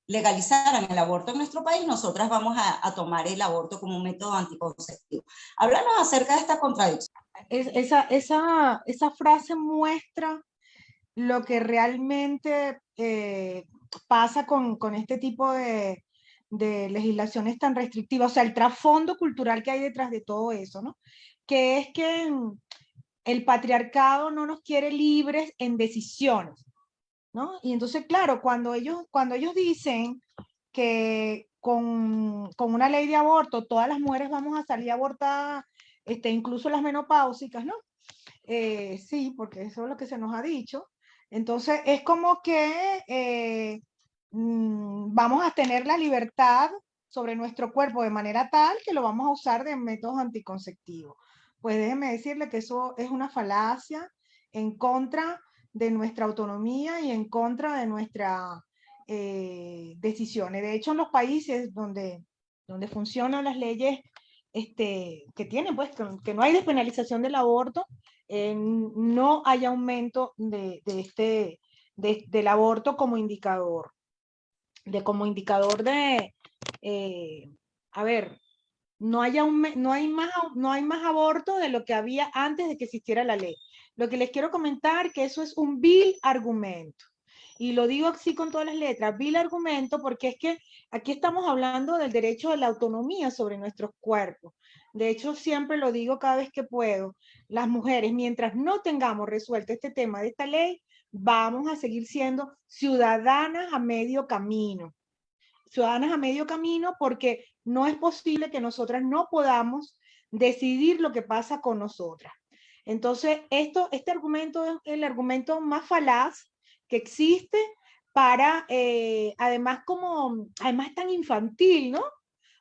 legalizaran el aborto en nuestro país, nosotras vamos a tomar el aborto como un método anticonceptivo. Háblanos acerca de esta contradicción. Esa frase muestra lo que realmente pasa con este tipo de legislaciones tan restrictivas, o sea, el trasfondo cultural que hay detrás de todo eso, ¿no? Que es que el patriarcado no nos quiere libres en decisiones, ¿no? Y entonces, claro, cuando ellos dicen que con una ley de aborto todas las mujeres vamos a salir abortadas, incluso las menopáusicas, ¿no? Sí, porque eso es lo que se nos ha dicho. Entonces, es como que vamos a tener la libertad sobre nuestro cuerpo de manera tal que lo vamos a usar de métodos anticonceptivos. Pues déjeme decirle que eso es una falacia en contra de nuestra autonomía y en contra de nuestras decisiones. De hecho, en los países donde funcionan las leyes que tienen, pues, que no hay despenalización del aborto, no hay aumento del aborto como indicador, eh, a ver, no hay más aborto de lo que había antes de que existiera la ley. Lo que les quiero comentar que eso es un vil argumento. Y lo digo así con todas las letras, vil argumento, porque es que aquí estamos hablando del derecho a la autonomía sobre nuestros cuerpos. De hecho, siempre lo digo cada vez que puedo, las mujeres, mientras no tengamos resuelto este tema de esta ley, vamos a seguir siendo ciudadanas a medio camino. Ciudadanas a medio camino porque no es posible que nosotras no podamos decidir lo que pasa con nosotras. Entonces, este argumento es el argumento más falaz que existe para, además es tan infantil, ¿no?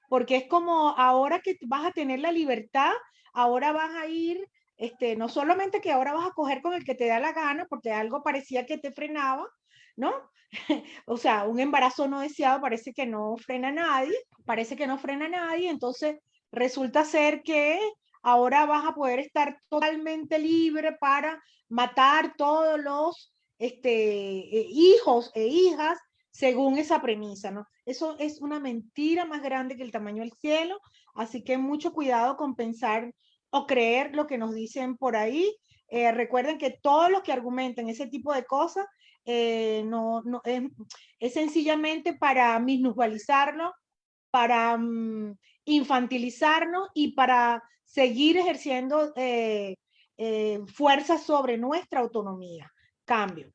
Porque es como ahora que vas a tener la libertad, ahora vas a ir, no solamente que ahora vas a coger con el que te da la gana, porque algo parecía que te frenaba, ¿no? O sea, un embarazo no deseado parece que no frena a nadie, entonces resulta ser que ahora vas a poder estar totalmente libre para matar todos los hijos e hijas según esa premisa, ¿no? Eso es una mentira más grande que el tamaño del cielo, así que mucho cuidado con pensar o creer lo que nos dicen por ahí. Recuerden que todos los que argumentan ese tipo de cosas no, es sencillamente para minusvalizarlo, para infantilizarnos y para seguir ejerciendo fuerza sobre nuestra autonomía. Cambio.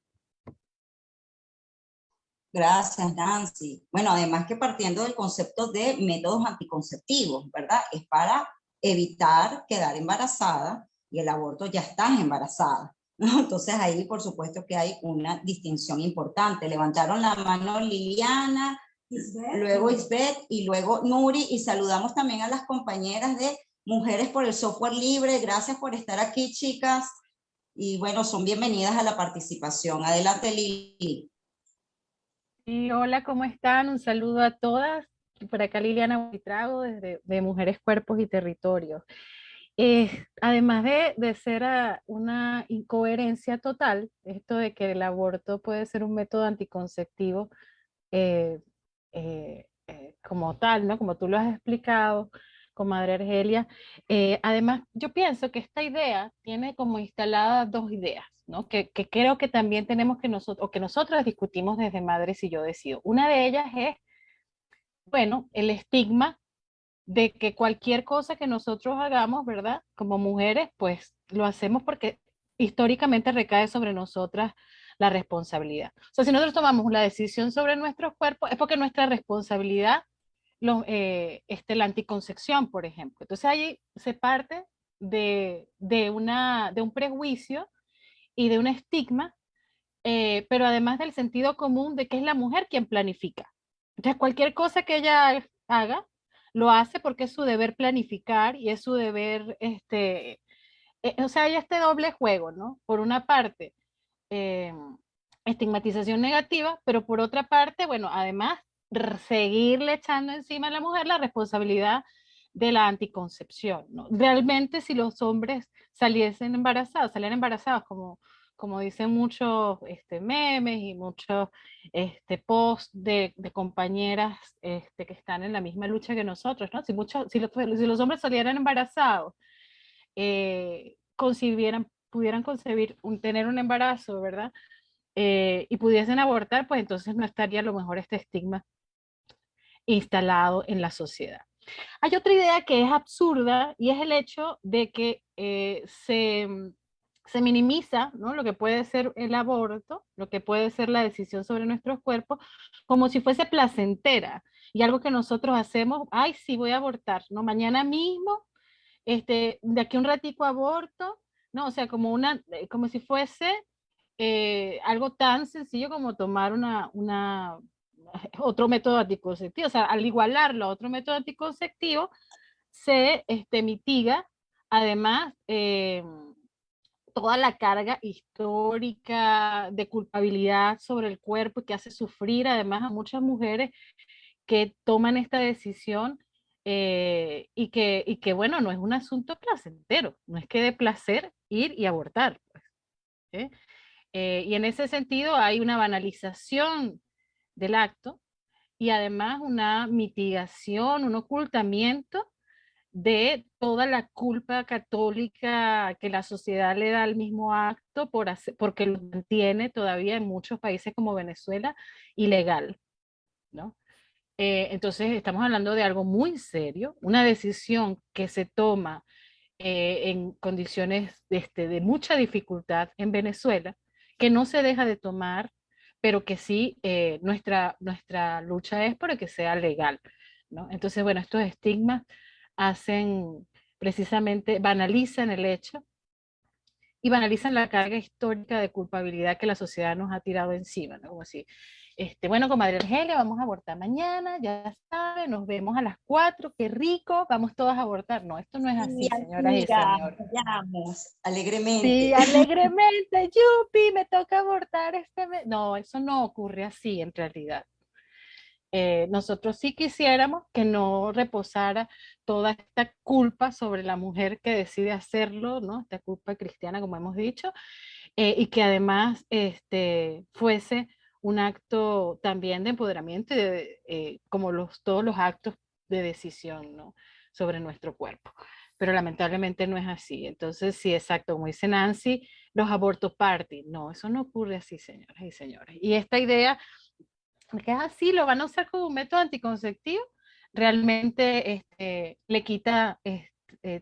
Gracias, Nancy. Bueno, además que partiendo del concepto de métodos anticonceptivos, ¿verdad? Es para evitar quedar embarazada y el aborto ya estás embarazada, ¿no? Entonces ahí por supuesto que hay una distinción importante. Levantaron la mano Liliana, luego Isbeth y luego Nuri, y saludamos también a las compañeras de Mujeres por el Software Libre. Gracias por estar aquí, chicas, y bueno, son bienvenidas a la participación. Adelante, Lili. Y hola, ¿cómo están? Un saludo a todas. Por acá Liliana Buitrago desde de Mujeres, Cuerpos y Territorios. Además de ser una incoherencia total, esto de que el aborto puede ser un método anticonceptivo eh, como tal, ¿no? Como tú lo has explicado, comadre Argelia. Además, yo pienso que esta idea tiene como instaladas dos ideas, ¿no? Que creo que también tenemos que nosotros, o que nosotras discutimos desde Madres y Yo Decido. Una de ellas es, bueno, el estigma de que cualquier cosa que nosotros hagamos, ¿verdad? Como mujeres, pues lo hacemos porque históricamente recae sobre nosotras la responsabilidad. O sea, si nosotros tomamos la decisión sobre nuestros cuerpos, es porque nuestra responsabilidad, la anticoncepción, por ejemplo. Entonces ahí se parte de un prejuicio y de un estigma, pero además del sentido común de que es la mujer quien planifica. Entonces cualquier cosa que ella haga, lo hace porque es su deber planificar y es su deber, o sea, hay este doble juego, ¿no? Por una parte, eh, estigmatización negativa, pero por otra parte, bueno, además, seguirle echando encima a la mujer la responsabilidad de la anticoncepción, ¿no? Realmente si los hombres salieran embarazados como dicen muchos memes y muchos posts de compañeras que están en la misma lucha que nosotros, ¿no? Si los hombres salieran embarazados, pudieran concebir, tener un embarazo, ¿verdad? Y pudiesen abortar, pues entonces no estaría a lo mejor este estigma instalado en la sociedad. Hay otra idea que es absurda y es el hecho de que se minimiza, ¿no?, lo que puede ser el aborto, lo que puede ser la decisión sobre nuestros cuerpos, como si fuese placentera y algo que nosotros hacemos, ay, sí, voy a abortar, ¿no? Mañana mismo, de aquí a un ratico aborto, ¿no? O sea, como si fuese algo tan sencillo como tomar otro método anticonceptivo. O sea, al igualarlo a otro método anticonceptivo, se mitiga además toda la carga histórica de culpabilidad sobre el cuerpo que hace sufrir además a muchas mujeres que toman esta decisión y que, bueno, no es un asunto placentero, no es que de placer ir y abortar, pues, ¿sí? Y en ese sentido hay una banalización del acto y además una mitigación, un ocultamiento de toda la culpa católica que la sociedad le da al mismo acto porque lo mantiene todavía en muchos países como Venezuela ilegal, ¿no? Entonces estamos hablando de algo muy serio, una decisión que se toma en condiciones de mucha dificultad en Venezuela, que no se deja de tomar, pero que sí, nuestra lucha es para que sea legal, ¿no? Entonces, bueno, estos estigmas hacen precisamente, banalizan el hecho y banalizan la carga histórica de culpabilidad que la sociedad nos ha tirado encima, ¿no? Como si, bueno, comadre Argelia, vamos a abortar mañana, ya sabe, nos vemos a las 4, qué rico, vamos todas a abortar. No, esto no es Sí, así, señoras y amiga, señores. vayamos alegremente. Sí, alegremente, yupi, me toca abortar No, eso no ocurre así en realidad. Nosotros sí quisiéramos que no reposara toda esta culpa sobre la mujer que decide hacerlo, ¿no? Esta culpa cristiana, como hemos dicho, y que además fuese un acto también de empoderamiento, como todos los actos de decisión, ¿no?, sobre nuestro cuerpo. Pero lamentablemente no es así. Entonces, sí, exacto, como dice Nancy, los abortos party. No, eso no ocurre así, señoras y señores. Y esta idea que es así, lo van a usar como un método anticonceptivo, realmente le quita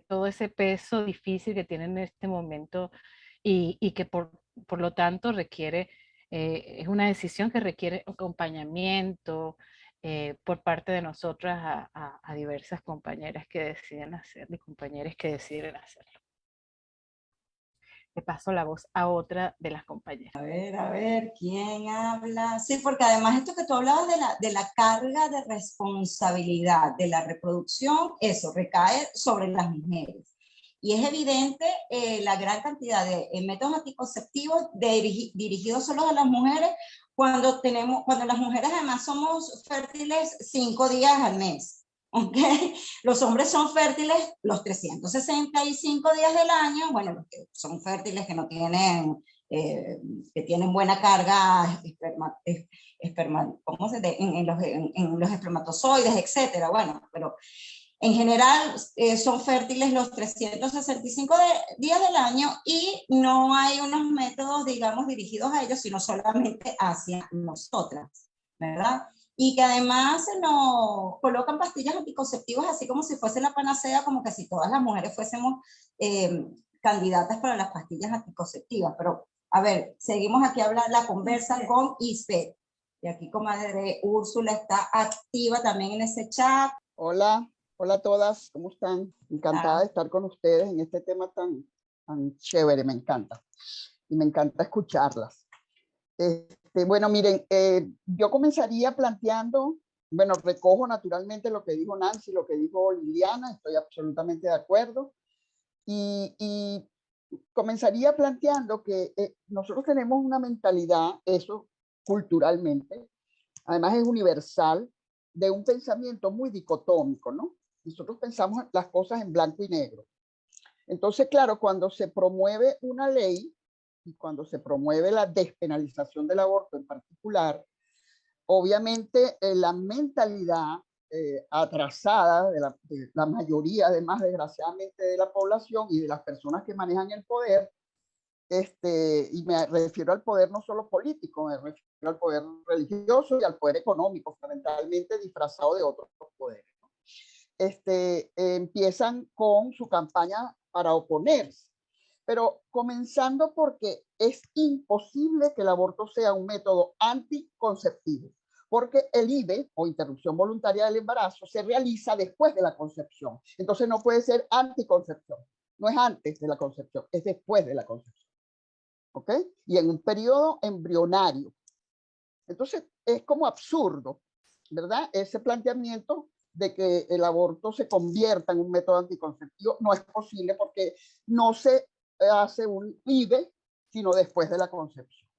todo ese peso difícil que tienen en este momento y que por lo tanto requiere, es una decisión que requiere acompañamiento por parte de nosotras a diversas compañeras que deciden hacerlo y compañeros que deciden hacerlo. Le paso la voz a otra de las compañeras. A ver, ¿quién habla? Sí, porque además esto que tú hablabas de la carga de responsabilidad de la reproducción, eso recae sobre las mujeres. Y es evidente la gran cantidad de métodos anticonceptivos dirigidos solo a las mujeres cuando las mujeres además somos fértiles 5 días al mes. ¿Okay? Los hombres son fértiles los 365 días del año, bueno, los que son fértiles que no tienen, que tienen buena carga ¿cómo en los espermatozoides, etcétera. Bueno, pero en general son fértiles los 365 días del año y no hay unos métodos, digamos, dirigidos a ellos, sino solamente hacia nosotras, ¿verdad? Y que además se nos colocan pastillas anticonceptivas así como si fuese la panacea, como que si todas las mujeres fuésemos candidatas para las pastillas anticonceptivas. Pero, a ver, seguimos aquí a hablar la conversa con Isbeth. Y aquí, comadre Úrsula está activa también en ese chat. Hola, hola a todas, ¿cómo están? Encantada de estar con ustedes en este tema tan chévere, me encanta. Y me encanta escucharlas. Bueno, miren, yo comenzaría planteando, bueno, recojo naturalmente lo que dijo Nancy, lo que dijo Liliana, estoy absolutamente de acuerdo, y comenzaría planteando que nosotros tenemos una mentalidad, eso culturalmente, además es universal, de un pensamiento muy dicotómico, ¿no? Nosotros pensamos las cosas en blanco y negro. Entonces, claro, cuando se promueve una ley, y cuando se promueve la despenalización del aborto en particular, obviamente la mentalidad atrasada de la mayoría, además, desgraciadamente, de la población y de las personas que manejan el poder, y me refiero al poder no solo político, me refiero al poder religioso y al poder económico, fundamentalmente disfrazado de otros poderes, ¿no? Empiezan con su campaña para oponerse, pero comenzando porque es imposible que el aborto sea un método anticonceptivo, porque el IVE, o interrupción voluntaria del embarazo, se realiza después de la concepción. Entonces no puede ser anticoncepción. No es antes de la concepción, es después de la concepción. ¿Ok? Y en un periodo embrionario. Entonces es como absurdo, ¿verdad? Ese planteamiento de que el aborto se convierta en un método anticonceptivo no es posible porque no se hace un IVE, sino después de la concepción.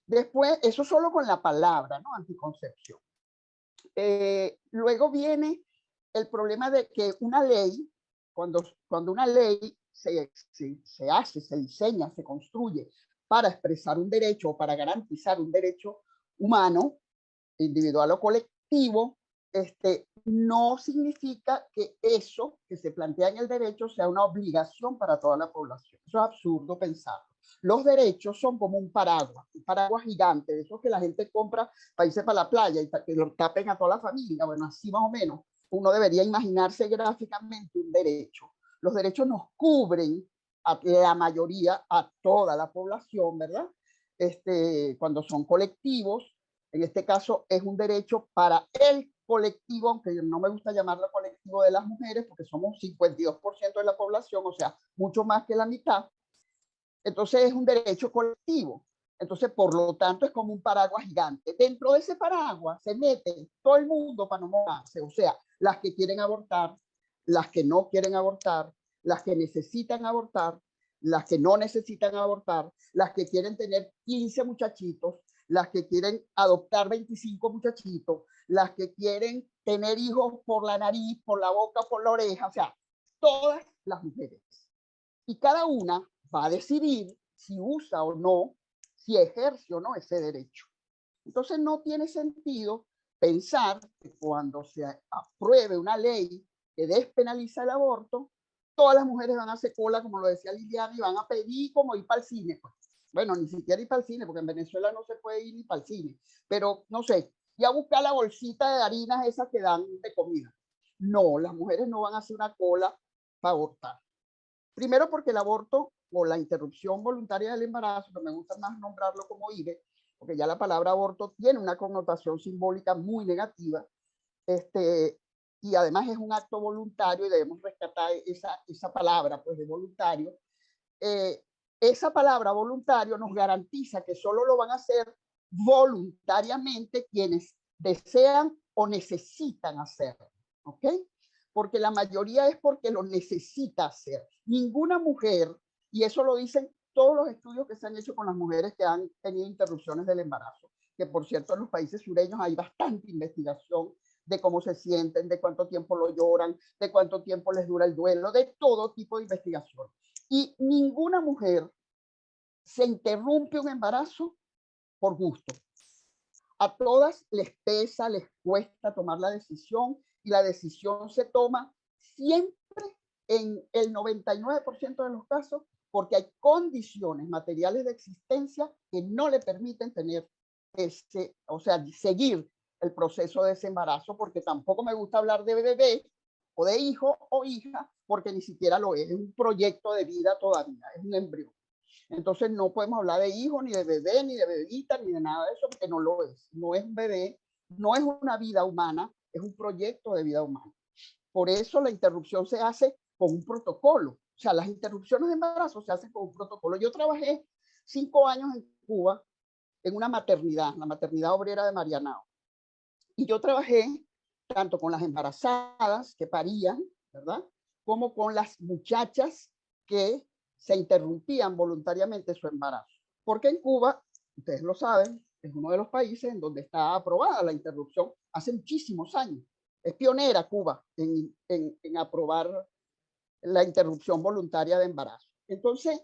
Después, eso solo con la palabra, ¿no? Anticoncepción. Luego viene el problema de que una ley, cuando una ley se hace, se diseña, se construye para expresar un derecho o para garantizar un derecho humano, individual o colectivo, no significa que eso que se plantea en el derecho sea una obligación para toda la población. Eso es absurdo pensarlo. Los derechos son como un paraguas gigante, de esos que la gente compra para irse para la playa y que lo tapen a toda la familia. Bueno, así más o menos. Uno debería imaginarse gráficamente un derecho. Los derechos nos cubren a la mayoría, a toda la población, ¿verdad? Cuando son colectivos, en este caso es un derecho para el colectivo, aunque no me gusta llamarlo colectivo de las mujeres, porque somos 52% de la población, o sea, mucho más que la mitad. Entonces es un derecho colectivo. Entonces, por lo tanto, es como un paraguas gigante. Dentro de ese paraguas se mete todo el mundo para no mojarse, o sea, las que quieren abortar, las que no quieren abortar, las que necesitan abortar, las que no necesitan abortar, las que quieren tener 15 muchachitos, las que quieren adoptar 25 muchachitos, las que quieren tener hijos por la nariz, por la boca, por la oreja, o sea, todas las mujeres. Y cada una va a decidir si usa o no, si ejerce o no ese derecho. Entonces no tiene sentido pensar que cuando se apruebe una ley que despenaliza el aborto, todas las mujeres van a hacer cola, como lo decía Liliana, y van a pedir como ir para el cine. Pues. Bueno, ni siquiera ir para el cine, porque en Venezuela no se puede ir ni para el cine. Pero, no sé, y a buscar la bolsita de harinas esas que dan de comida. No, las mujeres no van a hacer una cola para abortar. Primero porque el aborto o la interrupción voluntaria del embarazo, que me gusta más nombrarlo como IVE, porque ya la palabra aborto tiene una connotación simbólica muy negativa, y además es un acto voluntario y debemos rescatar esa palabra pues, de voluntario. Esa palabra voluntario nos garantiza que solo lo van a hacer voluntariamente quienes desean o necesitan hacerlo, ¿ok? Porque la mayoría es porque lo necesita hacer. Ninguna mujer, y eso lo dicen todos los estudios que se han hecho con las mujeres que han tenido interrupciones del embarazo, que por cierto en los países sureños hay bastante investigación de cómo se sienten, de cuánto tiempo lo lloran, de cuánto tiempo les dura el duelo, de todo tipo de investigación. Y ninguna mujer se interrumpe un embarazo por gusto. A todas les pesa, les cuesta tomar la decisión y la decisión se toma siempre en el 99% de los casos porque hay condiciones materiales de existencia que no le permiten tener seguir el proceso de ese embarazo, porque tampoco me gusta hablar de bebé o de hijo o hija, porque ni siquiera lo es un proyecto de vida todavía, es un embrión. Entonces no podemos hablar de hijo, ni de bebé, ni de bebita, ni de nada de eso, porque no lo es. No es un bebé, no es una vida humana, es un proyecto de vida humana. Por eso la interrupción se hace con un protocolo. O sea, las interrupciones de embarazo se hacen con un protocolo. Yo trabajé 5 años en Cuba en una maternidad, la maternidad obrera de Marianao. Y yo trabajé tanto con las embarazadas que parían, ¿verdad? Como con las muchachas que se interrumpían voluntariamente su embarazo. Porque en Cuba, ustedes lo saben, es uno de los países en donde está aprobada la interrupción hace muchísimos años. Es pionera Cuba en aprobar la interrupción voluntaria de embarazo. Entonces,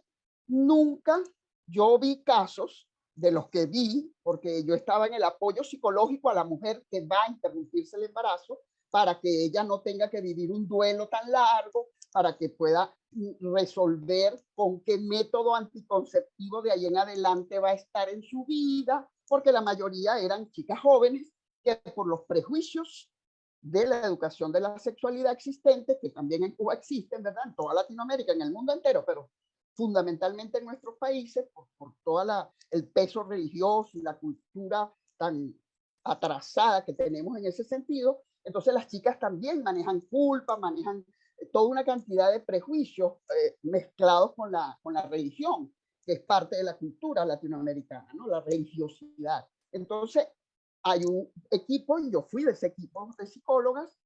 nunca yo vi casos de los que vi, porque yo estaba en el apoyo psicológico a la mujer que va a interrumpirse el embarazo, para que ella no tenga que vivir un duelo tan largo, para que pueda resolver con qué método anticonceptivo de ahí en adelante va a estar en su vida, porque la mayoría eran chicas jóvenes que por los prejuicios de la educación de la sexualidad existente, que también en Cuba existen, ¿verdad? En toda Latinoamérica, en el mundo entero, pero fundamentalmente en nuestros países, por todo el peso religioso y la cultura tan atrasada que tenemos en ese sentido. Entonces las chicas también manejan culpa, manejan toda una cantidad de prejuicios mezclados con la religión, que es parte de la cultura latinoamericana, ¿no? La religiosidad. Entonces hay un equipo, y yo fui de ese equipo de psicólogas,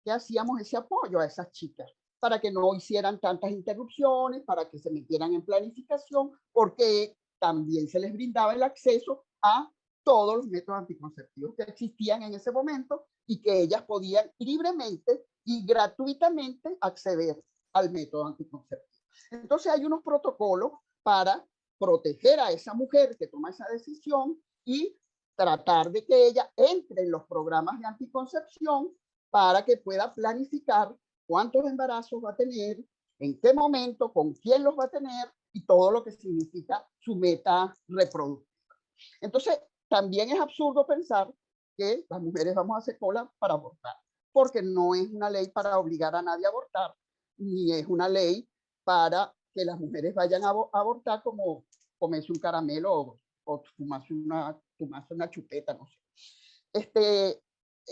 que hacíamos ese apoyo a esas chicas para que no hicieran tantas interrupciones, para que se metieran en planificación, porque también se les brindaba el acceso a todos los métodos anticonceptivos que existían en ese momento y que ellas podían libremente y gratuitamente acceder al método anticonceptivo. Entonces hay unos protocolos para proteger a esa mujer que toma esa decisión y tratar de que ella entre en los programas de anticoncepción para que pueda planificar cuántos embarazos va a tener, en qué momento, con quién los va a tener y todo lo que significa su meta reproductiva. Entonces, también es absurdo pensar que las mujeres vamos a hacer cola para abortar, porque no es una ley para obligar a nadie a abortar, ni es una ley para que las mujeres vayan a abortar como comerse un caramelo o fumarse una chupeta, no sé.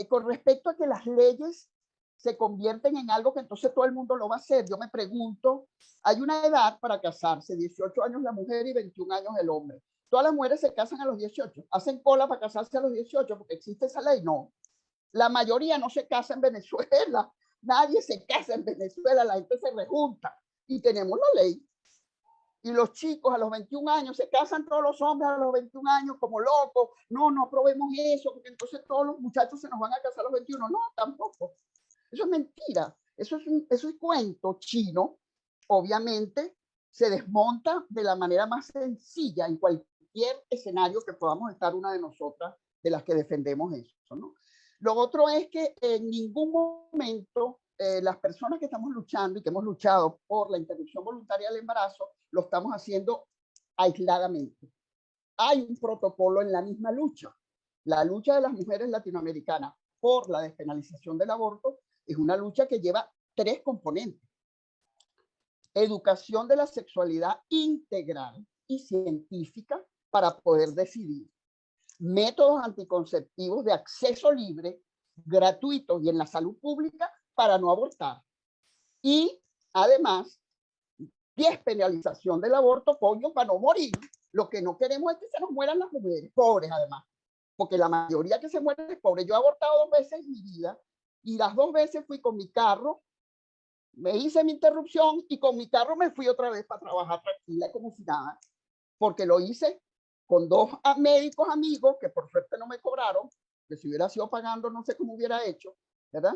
Con respecto a que las leyes se convierten en algo que entonces todo el mundo lo va a hacer, yo me pregunto, hay una edad para casarse, 18 años la mujer y 21 años el hombre. Todas las mujeres se casan a los 18, hacen cola para casarse a los 18 porque existe esa ley, no. La mayoría no se casa en Venezuela, nadie se casa en Venezuela, la gente se rejunta y tenemos la ley. Y los chicos a los 21 años se casan, todos los hombres a los 21 años como locos, no aprobemos eso, porque entonces todos los muchachos se nos van a casar a los 21, no, tampoco. Eso es mentira, eso es cuento chino, obviamente se desmonta de la manera más sencilla en cualquier escenario que podamos estar una de nosotras, de las que defendemos eso, ¿no? Lo otro es que en ningún momento las personas que estamos luchando y que hemos luchado por la interrupción voluntaria del embarazo, lo estamos haciendo aisladamente. Hay un protocolo en la misma lucha. La lucha de las mujeres latinoamericanas por la despenalización del aborto es una lucha que lleva 3 componentes. Educación de la sexualidad integral y científica para poder decidir. Métodos anticonceptivos de acceso libre, gratuitos y en la salud pública para no abortar. Y además, despenalización del aborto, coño, para no morir. Lo que no queremos es que se nos mueran las mujeres, pobres además, porque la mayoría que se muere es pobre. Yo he abortado 2 veces en mi vida y las 2 veces fui con mi carro, me hice mi interrupción y con mi carro me fui otra vez para trabajar tranquila como si nada, porque lo hice con 2 médicos amigos que por suerte no me cobraron, que si hubiera sido pagando no sé cómo hubiera hecho, ¿verdad?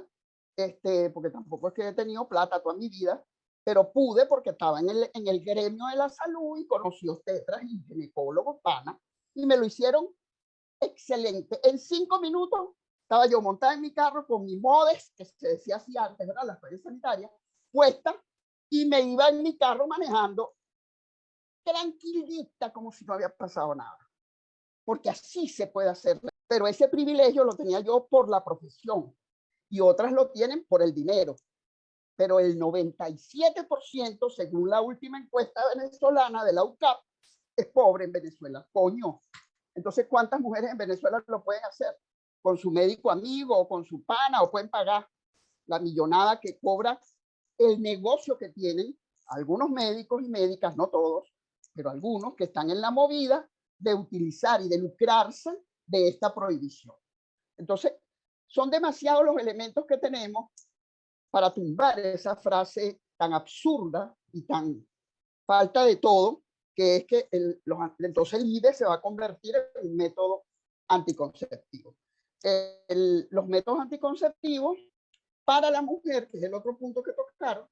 Porque tampoco es que he tenido plata toda mi vida, pero pude porque estaba en el gremio de la salud y conocí obstetras y ginecólogos panas y me lo hicieron excelente. En 5 minutos estaba yo montada en mi carro con mi Modex, que se decía así antes, ¿verdad? Las toallas sanitarias, puesta, y me iba en mi carro manejando tranquilita como si no había pasado nada. Porque así se puede hacer. Pero ese privilegio lo tenía yo por la profesión y otras lo tienen por el dinero. Pero el 97%, según la última encuesta venezolana de la UCAP, es pobre en Venezuela. Coño. Entonces, ¿cuántas mujeres en Venezuela lo pueden hacer? Con su médico amigo o con su pana, o pueden pagar la millonada que cobra el negocio que tienen algunos médicos y médicas, no todos, pero algunos que están en la movida de utilizar y de lucrarse de esta prohibición. Entonces, son demasiados los elementos que tenemos para tumbar esa frase tan absurda y tan falta de todo, que es que entonces el IVE se va a convertir en un método anticonceptivo. Los métodos anticonceptivos para la mujer, que es el otro punto que tocaron,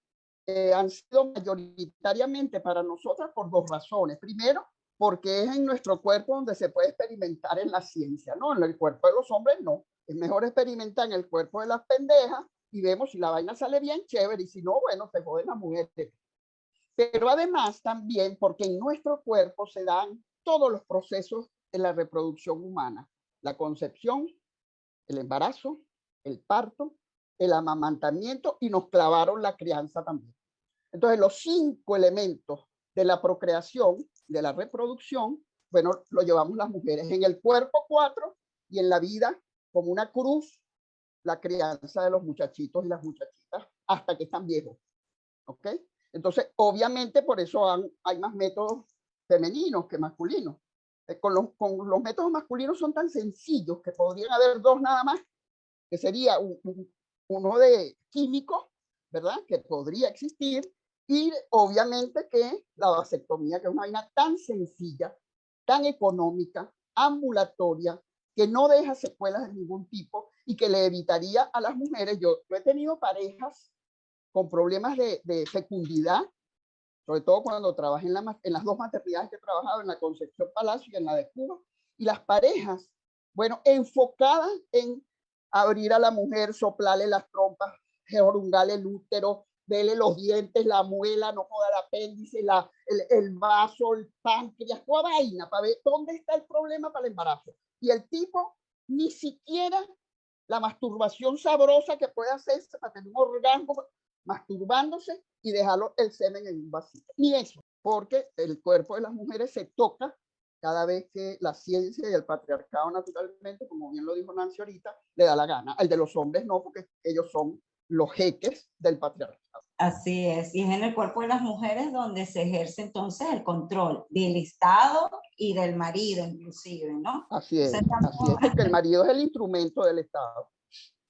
han sido mayoritariamente para nosotras por 2 razones. Primero, porque es en nuestro cuerpo donde se puede experimentar en la ciencia, ¿no? En el cuerpo de los hombres no. Es mejor experimentar en el cuerpo de las pendejas y vemos si la vaina sale bien, chévere, y si no, bueno, se joden las mujeres. Pero además también porque en nuestro cuerpo se dan todos los procesos de la reproducción humana, la concepción, el embarazo, el parto, el amamantamiento, y nos clavaron la crianza también. Entonces, los 5 elementos de la procreación, de la reproducción, bueno, lo llevamos las mujeres. En el cuerpo 4 y en la vida como una cruz, la crianza de los muchachitos y las muchachitas hasta que están viejos. ¿Ok? Entonces, obviamente, por eso hay más métodos femeninos que masculinos. Con los métodos masculinos son tan sencillos que podrían haber 2 nada más, que sería uno de químico, ¿verdad? Que podría existir, y obviamente que la vasectomía, que es una vaina tan sencilla, tan económica, ambulatoria, que no deja secuelas de ningún tipo y que le evitaría a las mujeres. Yo he tenido parejas con problemas de fecundidad, sobre todo cuando trabajé en las 2 maternidades que he trabajado, en la Concepción Palacio y en la de Cuba, y las parejas, bueno, enfocadas en abrir a la mujer, soplarle las trompas, jorungarle el útero, verle los dientes, la muela, no joda el apéndice, el vaso, el páncreas, toda vaina, para ver dónde está el problema para el embarazo. Y el tipo ni siquiera la masturbación sabrosa que puede hacerse para tener un orgasmo masturbándose y dejarlo el semen en un vasito. Ni eso, porque el cuerpo de las mujeres se toca cada vez que la ciencia y el patriarcado, naturalmente, como bien lo dijo Nancy ahorita, le da la gana. El de los hombres no, porque ellos son los jeques del patriarcado. Así es, y es en el cuerpo de las mujeres donde se ejerce entonces el control del Estado y del marido inclusive, ¿no? Así es, porque el marido es el instrumento del Estado.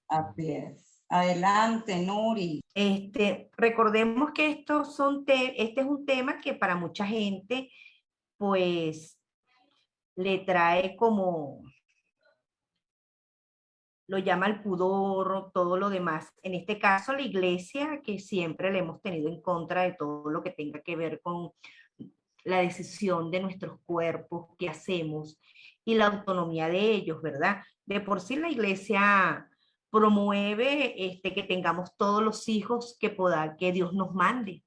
Así es. Adelante, Nuri. Recordemos que este es un tema que para mucha gente, pues, le trae como, lo llama el pudor, todo lo demás. En este caso, la iglesia, que siempre le hemos tenido en contra de todo lo que tenga que ver con la decisión de nuestros cuerpos, qué hacemos, y la autonomía de ellos, ¿verdad? De por sí la iglesia promueve que tengamos todos los hijos que Dios nos mande.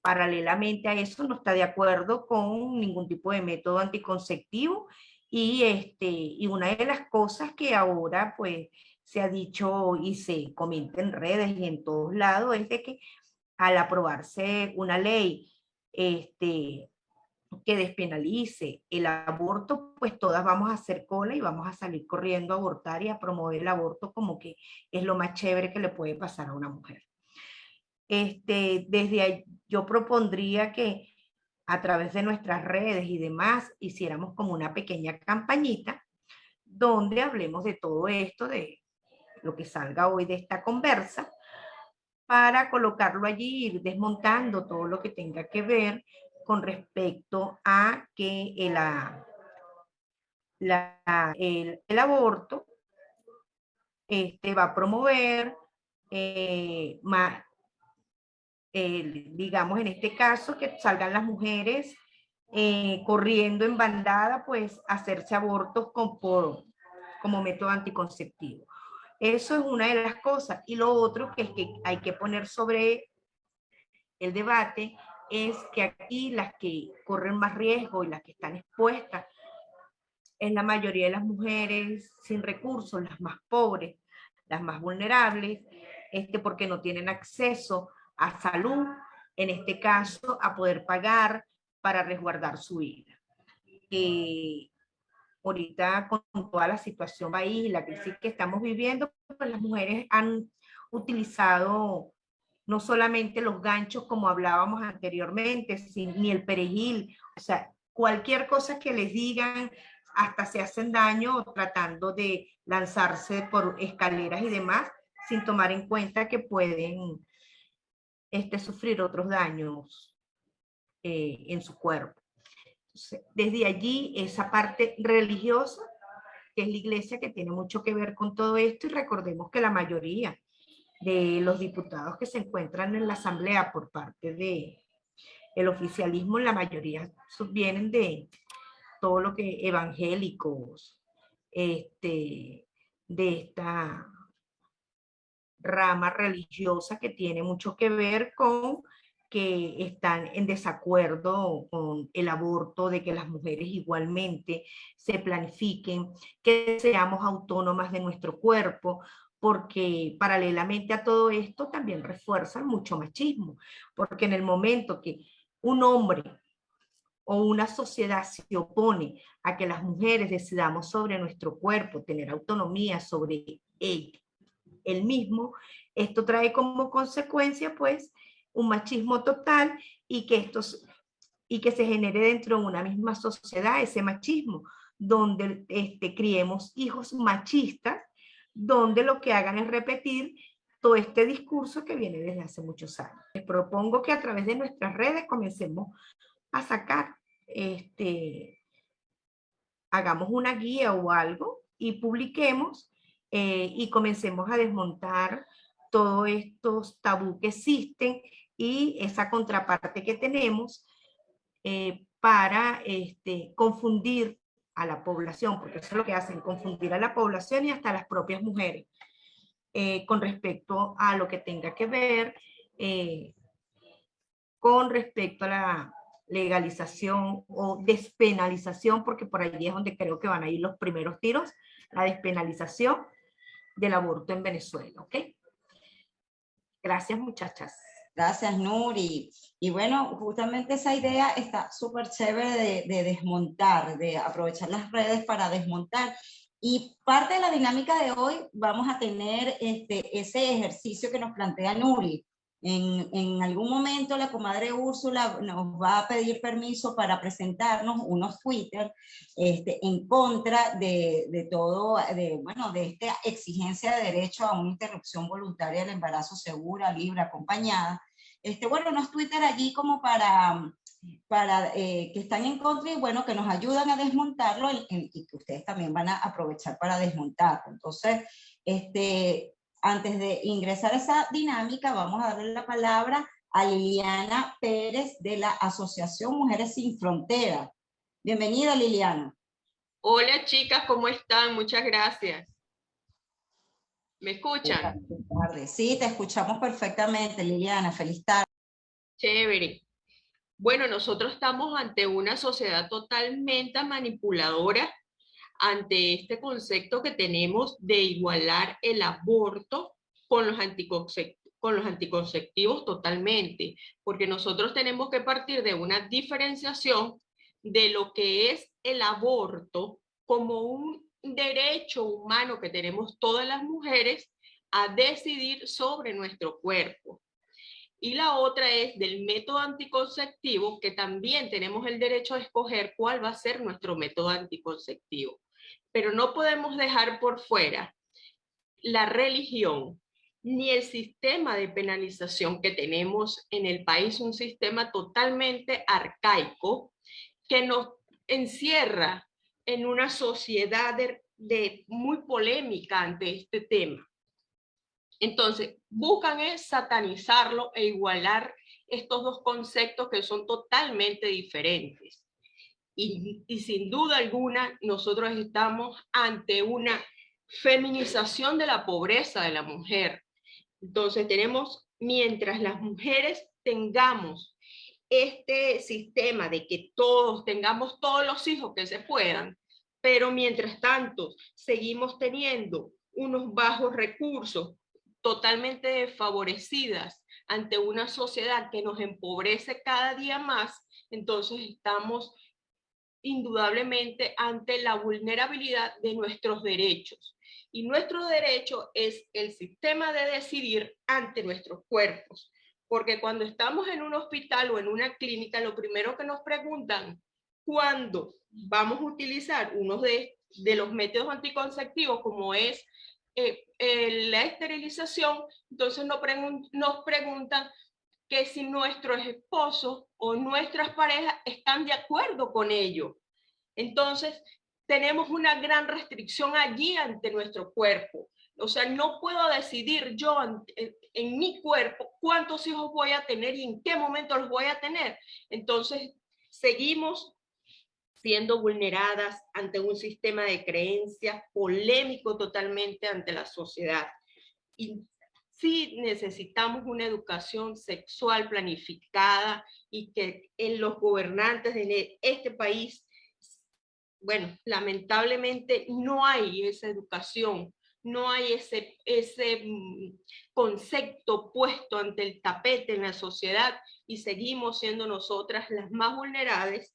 Paralelamente a eso, no está de acuerdo con ningún tipo de método anticonceptivo, y una de las cosas que ahora pues se ha dicho y se comenta en redes y en todos lados es de que al aprobarse una ley que despenalice el aborto, pues todas vamos a hacer cola y vamos a salir corriendo a abortar y a promover el aborto como que es lo más chévere que le puede pasar a una mujer. Desde ahí yo propondría que a través de nuestras redes y demás hiciéramos como una pequeña campañita donde hablemos de todo esto, de lo que salga hoy de esta conversa, para colocarlo allí, ir desmontando todo lo que tenga que ver con respecto a que el aborto va a promover más, digamos en este caso, que salgan las mujeres corriendo en bandada, pues hacerse abortos como método anticonceptivo. Eso es una de las cosas. Y lo otro que es que hay que poner sobre el debate es que aquí las que corren más riesgo y las que están expuestas es la mayoría de las mujeres sin recursos, las más pobres, las más vulnerables, porque no tienen acceso a salud, en este caso a poder pagar para resguardar su vida. Ahorita con toda la situación país y la crisis que estamos viviendo, pues las mujeres han utilizado no solamente los ganchos como hablábamos anteriormente, ni el perejil, o sea, cualquier cosa que les digan, hasta se hacen daño tratando de lanzarse por escaleras y demás, sin tomar en cuenta que pueden sufrir otros daños en su cuerpo. Entonces, desde allí, esa parte religiosa, que es la iglesia, que tiene mucho que ver con todo esto, y recordemos que la mayoría de los diputados que se encuentran en la asamblea por parte de El oficialismo, la mayoría vienen de todo lo que evangélicos, de esta rama religiosa que tiene mucho que ver con que están en desacuerdo con el aborto, de que las mujeres igualmente se planifiquen, que seamos autónomas de nuestro cuerpo, porque paralelamente a todo esto también refuerzan mucho machismo, porque en el momento que un hombre o una sociedad se opone a que las mujeres decidamos sobre nuestro cuerpo, tener autonomía sobre él mismo, esto trae como consecuencia pues un machismo total y que se genere dentro de una misma sociedad ese machismo, donde criemos hijos machistas, donde lo que hagan es repetir todo este discurso que viene desde hace muchos años. Les propongo que a través de nuestras redes comencemos a sacar, hagamos una guía o algo y publiquemos y comencemos a desmontar todos estos tabú que existen y esa contraparte que tenemos para confundir a la población, porque eso es lo que hacen, confundir a la población y hasta a las propias mujeres con respecto a lo que tenga que ver con respecto a la legalización o despenalización, porque por ahí es donde creo que van a ir los primeros tiros, la despenalización del aborto en Venezuela, ¿ok? Gracias, muchachas. Gracias, Nuri. Y bueno, justamente esa idea está súper chévere de desmontar, de aprovechar las redes para desmontar. Y parte de la dinámica de hoy vamos a tener ese ejercicio que nos plantea Nuri. En algún momento la comadre Úrsula nos va a pedir permiso para presentarnos unos Twitter en contra de todo, bueno, de esta exigencia de derecho a una interrupción voluntaria del embarazo segura, libre, acompañada. Bueno, unos Twitter allí como para que están en contra y bueno, que nos ayudan a desmontarlo y que ustedes también van a aprovechar para desmontarlo. Entonces, antes de ingresar a esa dinámica, vamos a darle la palabra a Liliana Pérez de la Asociación Mujeres Sin Fronteras. Bienvenida, Liliana. Hola, chicas, ¿cómo están? Muchas gracias. ¿Me escuchan? Buenas tardes. Sí, te escuchamos perfectamente, Liliana. Feliz tarde. Chévere. Bueno, nosotros estamos ante una sociedad totalmente manipuladora, ante este concepto que tenemos de igualar el aborto con los anticonceptivos totalmente, porque nosotros tenemos que partir de una diferenciación de lo que es el aborto como un derecho humano que tenemos todas las mujeres a decidir sobre nuestro cuerpo. Y la otra es del método anticonceptivo, que también tenemos el derecho a escoger cuál va a ser nuestro método anticonceptivo. Pero no podemos dejar por fuera la religión ni el sistema de penalización que tenemos en el país, un sistema totalmente arcaico que nos encierra en una sociedad muy polémica ante este tema. Entonces, buscan es satanizarlo e igualar estos dos conceptos que son totalmente diferentes. Y sin duda alguna, nosotros estamos ante una feminización de la pobreza de la mujer. Entonces, mientras las mujeres tengamos este sistema de que todos tengamos todos los hijos que se puedan, pero mientras tanto seguimos teniendo unos bajos recursos, totalmente desfavorecidas ante una sociedad que nos empobrece cada día más, entonces estamos indudablemente ante la vulnerabilidad de nuestros derechos. Y nuestro derecho es el sistema de decidir ante nuestros cuerpos. Porque cuando estamos en un hospital o en una clínica, lo primero que nos preguntan, ¿cuándo vamos a utilizar uno de los métodos anticonceptivos, como es la esterilización? Entonces nos preguntan que si nuestros esposos o nuestras parejas están de acuerdo con ello. Entonces, tenemos una gran restricción allí ante nuestro cuerpo. O sea, no puedo decidir yo en mi cuerpo cuántos hijos voy a tener y en qué momento los voy a tener. Entonces, seguimos siendo vulneradas ante un sistema de creencias polémico totalmente ante la sociedad. Y sí necesitamos una educación sexual planificada y que en los gobernantes de este país, bueno, lamentablemente no hay esa educación, no hay ese concepto puesto ante el tapete en la sociedad y seguimos siendo nosotras las más vulneradas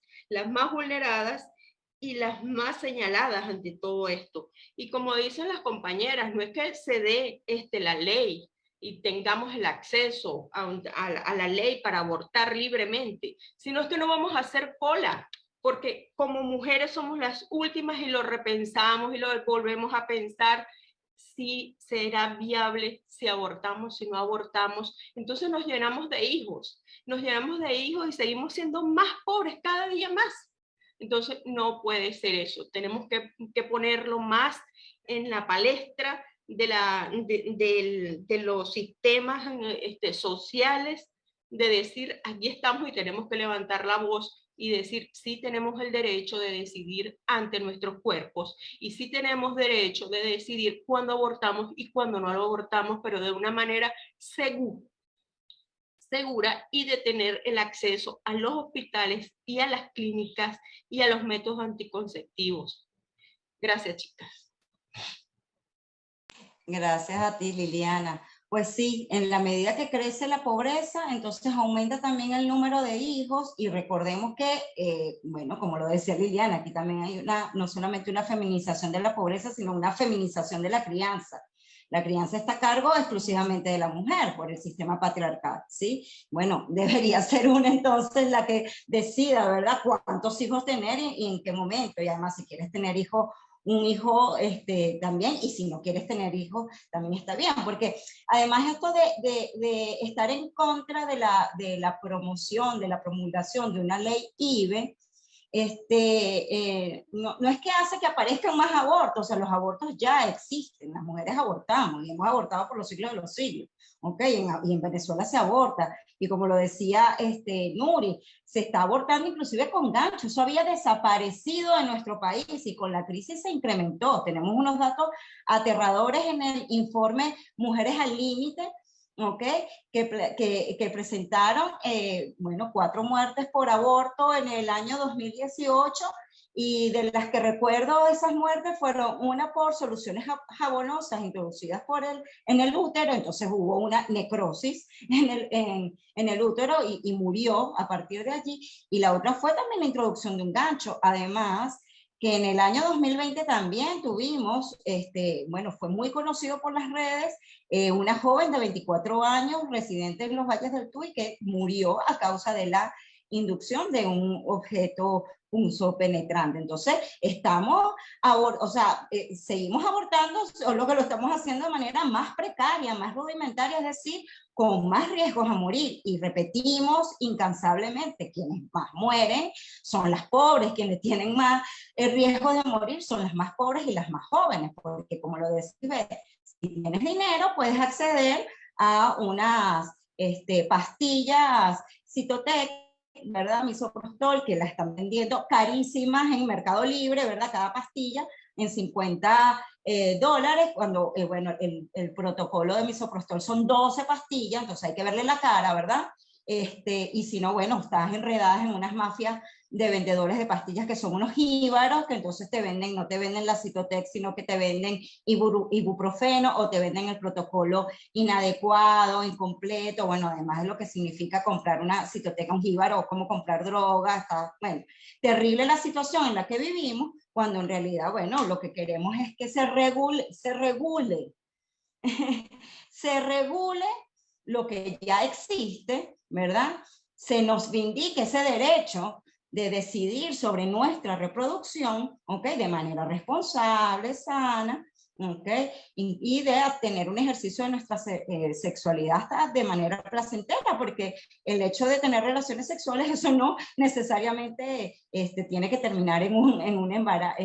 y las más señaladas ante todo esto. Y como dicen las compañeras, no es que se dé la ley y tengamos el acceso a la ley para abortar libremente, sino es que no vamos a hacer cola, porque como mujeres somos las últimas y lo repensamos y lo volvemos a pensar si será viable, si abortamos, si no abortamos. Entonces nos llenamos de hijos y seguimos siendo más pobres cada día más. Entonces no puede ser eso, tenemos que ponerlo más en la palestra de los sistemas sociales, de decir, aquí estamos y tenemos que levantar la voz y decir, sí tenemos el derecho de decidir ante nuestros cuerpos y sí tenemos derecho de decidir cuándo abortamos y cuándo no lo abortamos, pero de una manera segura y de tener el acceso a los hospitales y a las clínicas y a los métodos anticonceptivos. Gracias, chicas. Gracias a ti, Liliana. Pues sí, en la medida que crece la pobreza, entonces aumenta también el número de hijos y recordemos que, bueno, como lo decía Liliana, aquí también hay no solamente una feminización de la pobreza, sino una feminización de la crianza. La crianza está a cargo exclusivamente de la mujer por el sistema patriarcal, ¿sí? Bueno, debería ser una entonces la que decida, ¿verdad?, cuántos hijos tener y en qué momento. Y además, si quieres tener un hijo también, y si no quieres tener hijos, también está bien, porque además esto de estar en contra de la promoción, de la promulgación de una ley IVE, no es que hace que aparezcan más abortos, o sea, los abortos ya existen, las mujeres abortamos y hemos abortado por los siglos de los siglos, ¿ok? Y en Venezuela se aborta, y como lo decía Nuri, se está abortando inclusive con gancho, eso había desaparecido de nuestro país y con la crisis se incrementó. Tenemos unos datos aterradores en el informe Mujeres al Límite, ¿okay? que presentaron, bueno, 4 muertes por aborto en el año 2018, y de las que recuerdo esas muertes fueron una por soluciones jabonosas introducidas en el útero, entonces hubo una necrosis en el útero y murió a partir de allí, y la otra fue también la introducción de un gancho. Además, que en el año 2020 también tuvimos, bueno, fue muy conocido por las redes, una joven de 24 años, residente en los Valles del Tuy, que murió a causa de la inducción de un objeto punzopenetrante. Entonces, seguimos abortando, solo que lo estamos haciendo de manera más precaria, más rudimentaria, es decir, con más riesgos a morir. Y repetimos incansablemente, quienes más mueren son las pobres, quienes tienen más riesgo de morir son las más pobres y las más jóvenes, porque como lo decís, si tienes dinero puedes acceder a unas pastillas Cytotec, ¿verdad? Misoprostol, que la están vendiendo carísimas en Mercado Libre, ¿verdad? Cada pastilla en $50, cuando, bueno, el protocolo de misoprostol son 12 pastillas, entonces hay que verle la cara, ¿verdad? Y si no, bueno, estás enredadas en unas mafias de vendedores de pastillas que son unos jíbaros, que entonces no te venden la Cytotec, sino que te venden ibuprofeno, o te venden el protocolo inadecuado, incompleto. Bueno, además de lo que significa comprar una Cytotec a un jíbaro, o como comprar droga. Bueno, terrible la situación en la que vivimos, cuando en realidad, bueno, lo que queremos es que se regule lo que ya existe, ¿verdad? Se nos vindique ese derecho de decidir sobre nuestra reproducción, ¿ok? De manera responsable, sana, ¿ok? Y de tener un ejercicio de nuestra sexualidad hasta de manera placentera, porque el hecho de tener relaciones sexuales, eso no necesariamente tiene que terminar en un embarazo,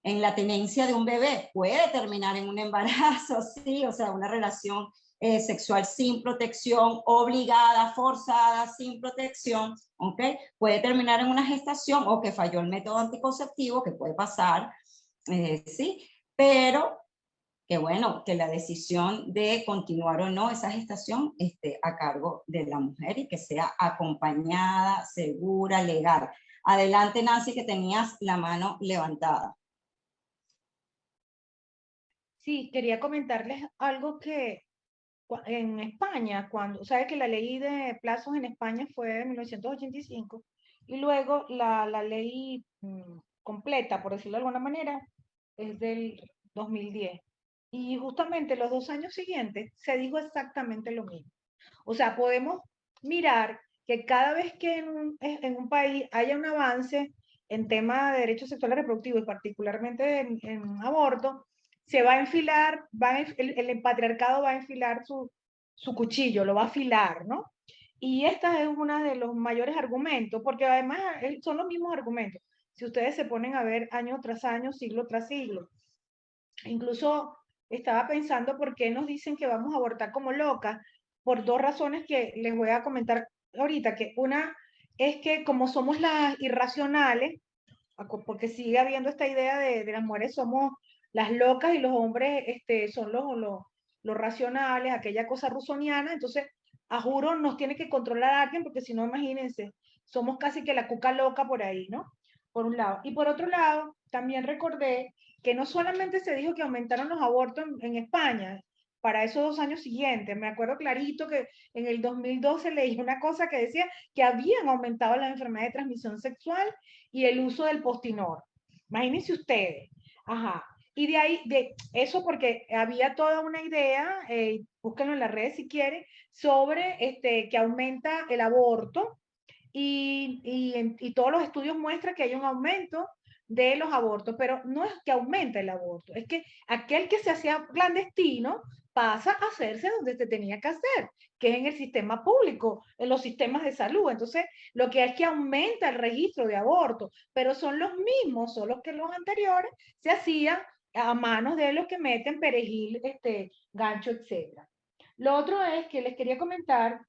en la tenencia de un bebé, puede terminar en un embarazo, sí, o sea, una relación sexual sin protección, obligada, forzada, sin protección, ¿ok? Puede terminar en una gestación o que falló el método anticonceptivo, que puede pasar, sí, pero que bueno, que la decisión de continuar o no esa gestación esté a cargo de la mujer y que sea acompañada, segura, legal. Adelante, Nancy, que tenías la mano levantada. Sí, quería comentarles algo que en España, cuando, sabe que la ley de plazos en España fue en 1985 y luego la ley completa, por decirlo de alguna manera, es del 2010. Y justamente los 2 años siguientes se dijo exactamente lo mismo. O sea, podemos mirar que cada vez que en un país haya un avance en tema de derechos sexuales reproductivos y particularmente en aborto, se va a enfilar, el patriarcado va a enfilar su cuchillo, lo va a afilar, ¿no? Y esta es uno de los mayores argumentos, porque además son los mismos argumentos. Si ustedes se ponen a ver año tras año, siglo tras siglo. Incluso estaba pensando por qué nos dicen que vamos a abortar como locas, por 2 razones que les voy a comentar ahorita, que una es que como somos las irracionales, porque sigue habiendo esta idea de las mujeres somos las locas y los hombres son los racionales, aquella cosa rusoniana, entonces a juro nos tiene que controlar a alguien, porque si no, imagínense, somos casi que la cuca loca por ahí, ¿no? Por un lado. Y por otro lado, también recordé que no solamente se dijo que aumentaron los abortos en España para esos 2 años siguientes, me acuerdo clarito que en el 2012 leí una cosa que decía que habían aumentado las enfermedades de transmisión sexual y el uso del postinor. Imagínense ustedes. Ajá. Y de ahí, de eso porque había toda una idea, búsquenlo en las redes si quieren, sobre que aumenta el aborto y todos los estudios muestran que hay un aumento de los abortos, pero no es que aumenta el aborto, es que aquel que se hacía clandestino pasa a hacerse donde se tenía que hacer, que es en el sistema público, en los sistemas de salud. Entonces, lo que es que aumenta el registro de abortos, pero son los mismos, solo que los anteriores se hacían a manos de los que meten perejil, gancho, etc. Lo otro es que les quería comentar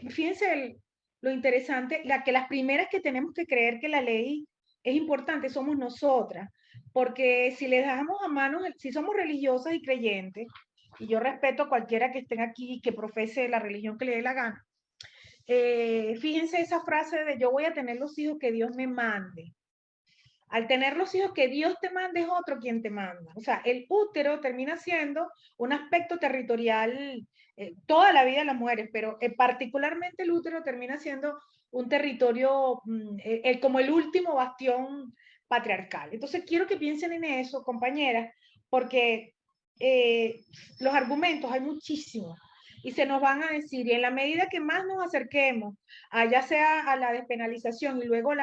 fíjense lo interesante, que las primeras que tenemos que creer que la ley es importante somos nosotras, porque si le dejamos a manos, si somos religiosas y creyentes, y yo respeto a cualquiera que estén aquí y que profese la religión que le dé la gana, fíjense esa frase de yo voy a tener los hijos que Dios me mande. Al tener los hijos que Dios te mande es otro quien te manda. O sea, el útero termina siendo un aspecto territorial toda la vida de las mujeres, pero particularmente el útero termina siendo un territorio como el último bastión patriarcal. Entonces quiero que piensen en eso, compañeras, porque los argumentos hay muchísimos y se nos van a decir, y en la medida que más nos acerquemos, ya sea a la despenalización y luego a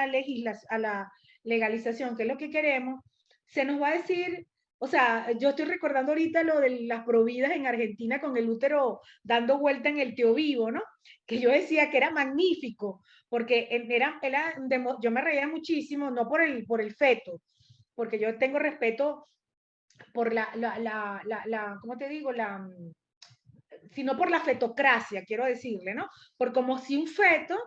la legalización, que es lo que queremos, se nos va a decir, o sea, yo estoy recordando ahorita lo de las providas en Argentina con el útero dando vuelta en el tío vivo, ¿no? Que yo decía que era magnífico, porque yo me reía muchísimo, no por el feto, porque yo tengo respeto por ¿cómo te digo? Sino por la fetocracia, quiero decirle, ¿no? Por como si un feto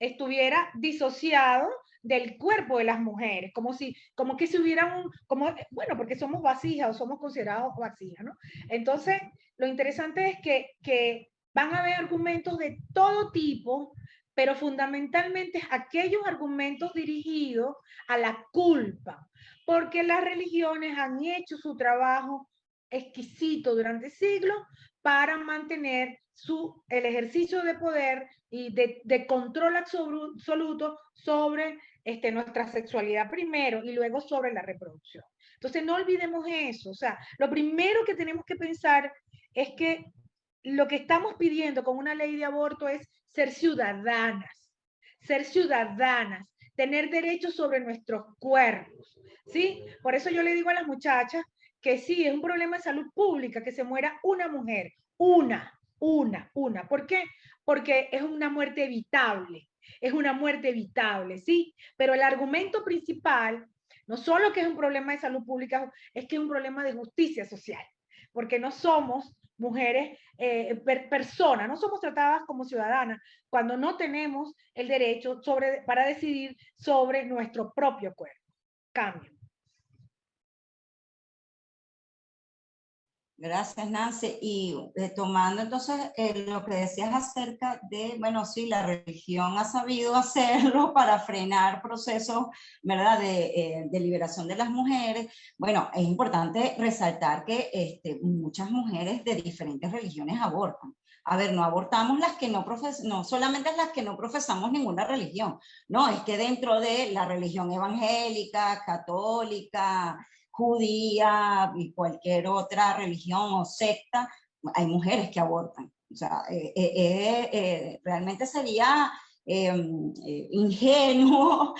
estuviera disociado del cuerpo de las mujeres, como que si hubiera bueno, porque somos vasijas o somos considerados vasijas, ¿no? Entonces, lo interesante es que van a haber argumentos de todo tipo, pero fundamentalmente aquellos argumentos dirigidos a la culpa, porque las religiones han hecho su trabajo exquisito durante siglos para mantener el ejercicio de poder y de control absoluto sobre nuestra sexualidad primero y luego sobre la reproducción. Entonces no olvidemos eso. O sea, lo primero que tenemos que pensar es que lo que estamos pidiendo con una ley de aborto es ser ciudadanas, tener derechos sobre nuestros cuerpos, ¿sí? Por eso yo le digo a las muchachas que sí, es un problema de salud pública que se muera una mujer, una. ¿Por qué? Porque es una muerte evitable. es una muerte evitable, ¿sí? Pero el argumento principal, no solo que es un problema de salud pública, es que es un problema de justicia social, porque no somos mujeres, personas, no somos tratadas como ciudadanas cuando no tenemos el derecho para decidir sobre nuestro propio cuerpo. Cambio. Gracias, Nancy. Y tomando entonces lo que decías acerca de, bueno, sí, la religión ha sabido hacerlo para frenar procesos, ¿verdad?, de liberación de las mujeres. Bueno, es importante resaltar que muchas mujeres de diferentes religiones abortan. A ver, no abortamos las que no solamente las que no profesamos ninguna religión, no, es que dentro de la religión evangélica, católica, judía y cualquier otra religión o secta, hay mujeres que abortan. O sea, realmente sería ingenuo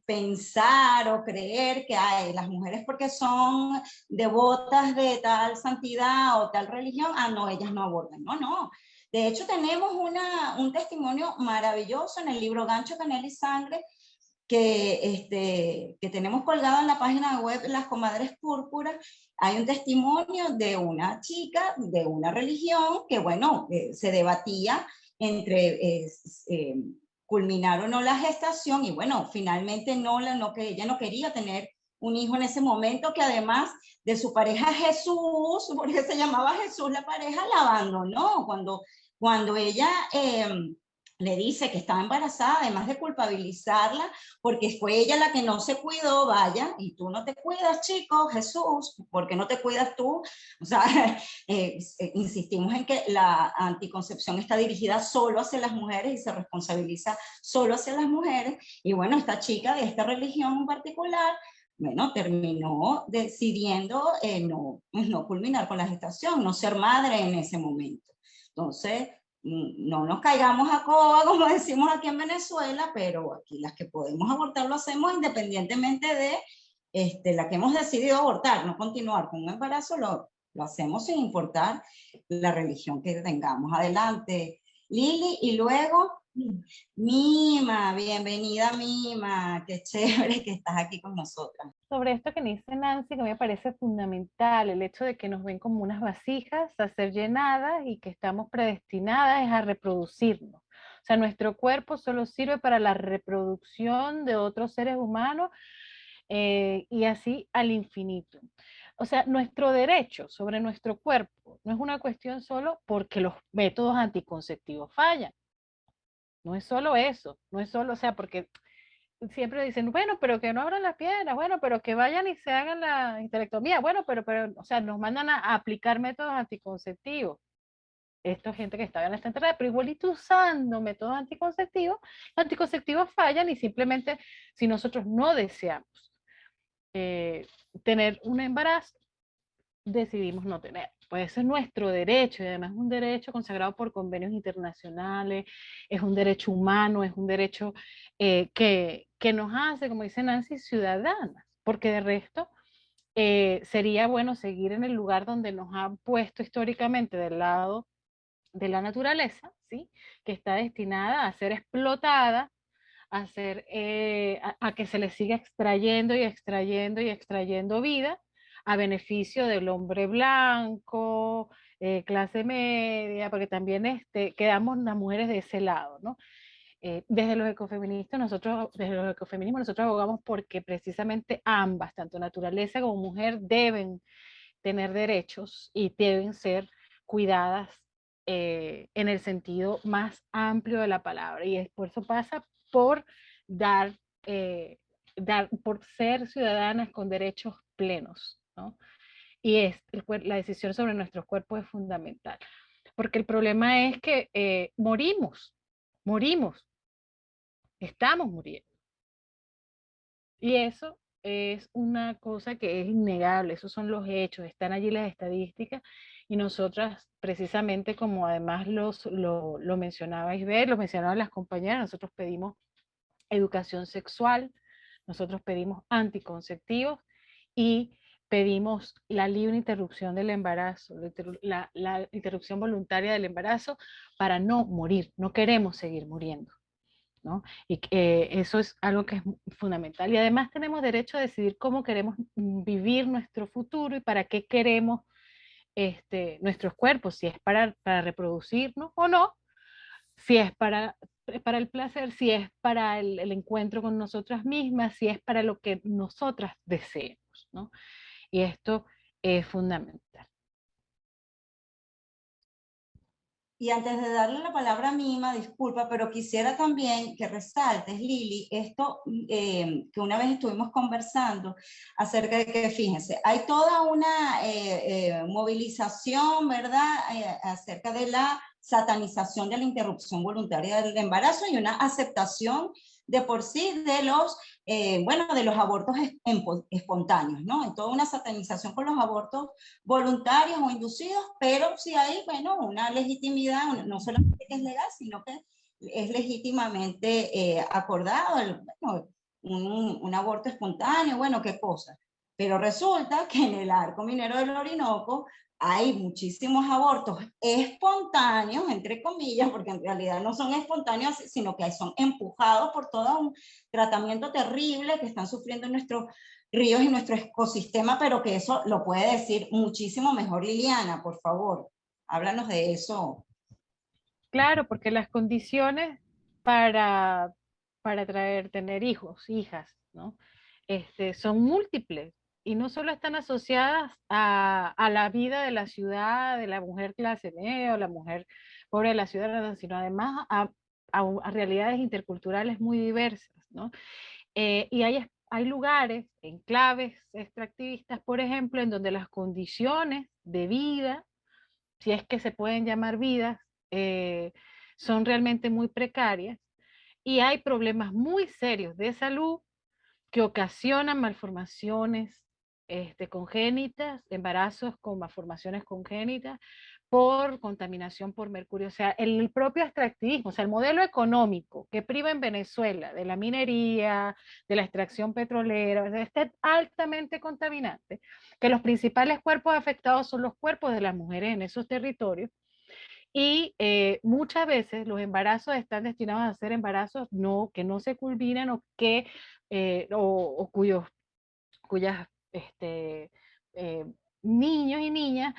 pensar o creer que las mujeres porque son devotas de tal santidad o tal religión, no, ellas no abortan. No, no. De hecho, tenemos un testimonio maravilloso en el libro Gancho, Canela y Sangre, que tenemos colgado en la página web Las Comadres Púrpuras. Hay un testimonio de una chica de una religión que, bueno, se debatía entre culminar o no la gestación, y bueno, finalmente que ella no quería tener un hijo en ese momento, que además de su pareja Jesús, porque se llamaba Jesús la pareja, la abandonó cuando ella le dice que estaba embarazada, además de culpabilizarla, porque fue ella la que no se cuidó. Vaya, y tú no te cuidas, chico, Jesús, ¿por qué no te cuidas tú? O sea, insistimos en que la anticoncepción está dirigida solo hacia las mujeres y se responsabiliza solo hacia las mujeres, y bueno, esta chica de esta religión en particular, bueno, terminó decidiendo no culminar con la gestación, no ser madre en ese momento. Entonces, no nos caigamos a coba, como decimos aquí en Venezuela, pero aquí las que podemos abortar lo hacemos independientemente de la que hemos decidido abortar, no continuar con un embarazo, lo hacemos sin importar la religión que tengamos. Adelante, Lili, y luego Mima. Bienvenida, Mima, qué chévere que estás aquí con nosotras. Sobre esto que dice Nancy, que me parece fundamental, el hecho de que nos ven como unas vasijas a ser llenadas y que estamos predestinadas a reproducirnos. O sea, nuestro cuerpo solo sirve para la reproducción de otros seres humanos y así al infinito. O sea, nuestro derecho sobre nuestro cuerpo no es una cuestión solo porque los métodos anticonceptivos fallan. No es solo eso, no es solo, o sea, porque siempre dicen, bueno, pero que no abran las piernas, bueno, pero que vayan y se hagan la histerectomía, bueno, pero, o sea, nos mandan a aplicar métodos anticonceptivos. Esto es gente que está en esta enterrada, pero igualito usando métodos anticonceptivos, los anticonceptivos fallan y simplemente si nosotros no deseamos tener un embarazo, decidimos no tener. Pues ese es nuestro derecho, y además es un derecho consagrado por convenios internacionales, es un derecho humano, es un derecho que nos hace, como dice Nancy, ciudadanas, porque de resto sería bueno seguir en el lugar donde nos han puesto históricamente del lado de la naturaleza, ¿sí? Que está destinada a ser explotada, a que se le siga extrayendo y extrayendo y extrayendo vida a beneficio del hombre blanco, clase media, porque también quedamos las mujeres de ese lado, ¿no? Desde los ecofeminismos nosotros abogamos porque precisamente ambas, tanto naturaleza como mujer, deben tener derechos y deben ser cuidadas en el sentido más amplio de la palabra. Y por eso pasa por por ser ciudadanas con derechos plenos, ¿no? Y la decisión sobre nuestros cuerpos es fundamental. Porque el problema es que morimos, estamos muriendo. Y eso es una cosa que es innegable, esos son los hechos, están allí las estadísticas, y nosotras, precisamente como además lo mencionaba Isabel, lo mencionaban las compañeras, nosotros pedimos educación sexual, nosotros pedimos anticonceptivos y pedimos la libre interrupción del embarazo, la interrupción voluntaria del embarazo para no morir, no queremos seguir muriendo. ¿no? Y eso es algo que es fundamental. Y además tenemos derecho a decidir cómo queremos vivir nuestro futuro y para qué queremos nuestros cuerpos, si es para reproducirnos o no, si es para el placer, si es para el encuentro con nosotras mismas, si es para lo que nosotras deseemos, ¿no? Y esto es fundamental. Y antes de darle la palabra a Mima, disculpa, pero quisiera también que resaltes, Lili, esto que una vez estuvimos conversando acerca de que, fíjense, hay toda una movilización, ¿verdad?, acerca de la satanización de la interrupción voluntaria del embarazo y una aceptación de por sí de los, bueno, de los abortos espontáneos, ¿no? En toda una satanización con los abortos voluntarios o inducidos, pero sí hay, bueno, una legitimidad, no solamente que es legal, sino que es legítimamente acordado, bueno, un aborto espontáneo, bueno, qué cosa. Pero resulta que en el arco minero del Orinoco hay muchísimos abortos espontáneos, entre comillas, porque en realidad no son espontáneos, sino que son empujados por todo un tratamiento terrible que están sufriendo nuestros ríos y nuestro ecosistema, pero que eso lo puede decir muchísimo mejor Liliana, por favor. Háblanos de eso. Claro, porque las condiciones para tener hijos, hijas, ¿no? Son múltiples y no solo están asociadas a la vida de la ciudad, de la mujer clase media o la mujer pobre de la ciudad, sino además a realidades interculturales muy diversas, ¿no? Y hay lugares, enclaves extractivistas, por ejemplo, en donde las condiciones de vida, si es que se pueden llamar vidas, son realmente muy precarias y hay problemas muy serios de salud que ocasionan malformaciones congénitas, embarazos con malformaciones congénitas por contaminación por mercurio. O sea, el propio extractivismo, o sea, el modelo económico que priva en Venezuela de la minería, de la extracción petrolera, o sea, este altamente contaminante, que los principales cuerpos afectados son los cuerpos de las mujeres en esos territorios. Y muchas veces los embarazos están destinados a ser embarazos que no se culminan o cuyas niños y niñas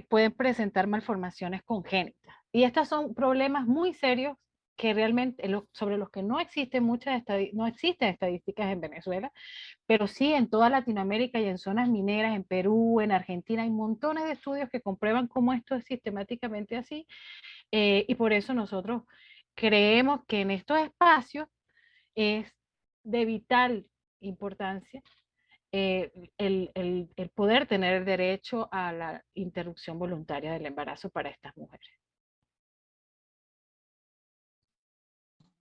pueden presentar malformaciones congénitas. Y estos son problemas muy serios que realmente, sobre los que no existen no existen estadísticas en Venezuela, pero sí en toda Latinoamérica y en zonas mineras, en Perú, en Argentina, hay montones de estudios que comprueban cómo esto es sistemáticamente así, y por eso nosotros creemos que en estos espacios es de vital importancia el poder tener el derecho a la interrupción voluntaria del embarazo para estas mujeres.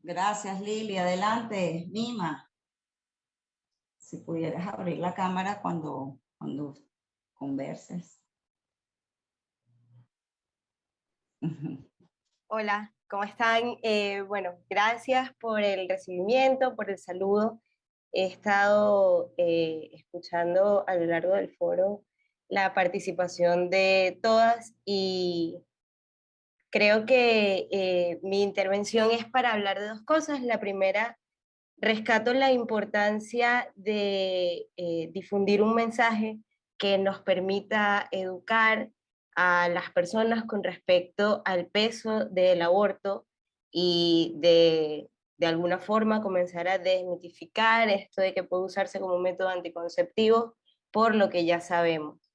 Gracias, Lili. Adelante, Mima. Si pudieras abrir la cámara cuando converses. Hola, ¿cómo están? Bueno, gracias por el recibimiento, por el saludo. He estado escuchando a lo largo del foro la participación de todas y creo que mi intervención es para hablar de dos cosas. La primera, rescato la importancia de difundir un mensaje que nos permita educar a las personas con respecto al peso del aborto y de alguna forma comenzar a desmitificar esto de que puede usarse como método anticonceptivo por lo que ya sabemos.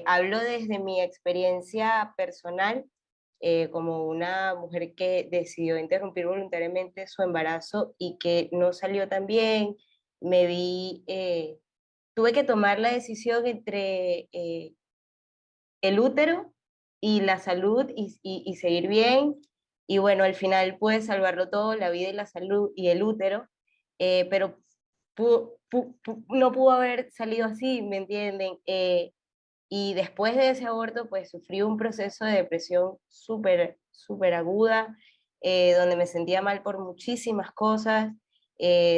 Hablo desde mi experiencia personal como una mujer que decidió interrumpir voluntariamente su embarazo y que no salió tan bien. Tuve que tomar la decisión entre el útero y la salud y seguir bien. Y bueno, al final pude salvarlo todo, la vida y la salud y el útero, pero no pudo haber salido así, ¿me entienden? Y después de ese aborto, pues sufrí un proceso de depresión súper, súper aguda, donde me sentía mal por muchísimas cosas,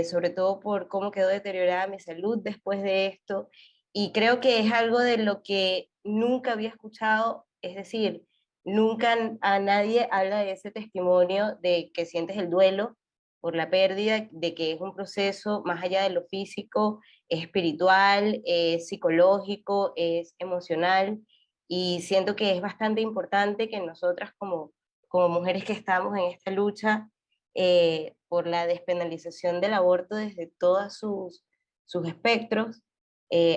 sobre todo por cómo quedó deteriorada mi salud después de esto. Y creo que es algo de lo que nunca había escuchado, es decir, nunca a nadie habla de ese testimonio de que sientes el duelo por la pérdida, de que es un proceso más allá de lo físico, es espiritual, es psicológico, es emocional, y siento que es bastante importante que nosotras como mujeres que estamos en esta lucha por la despenalización del aborto desde todos sus espectros,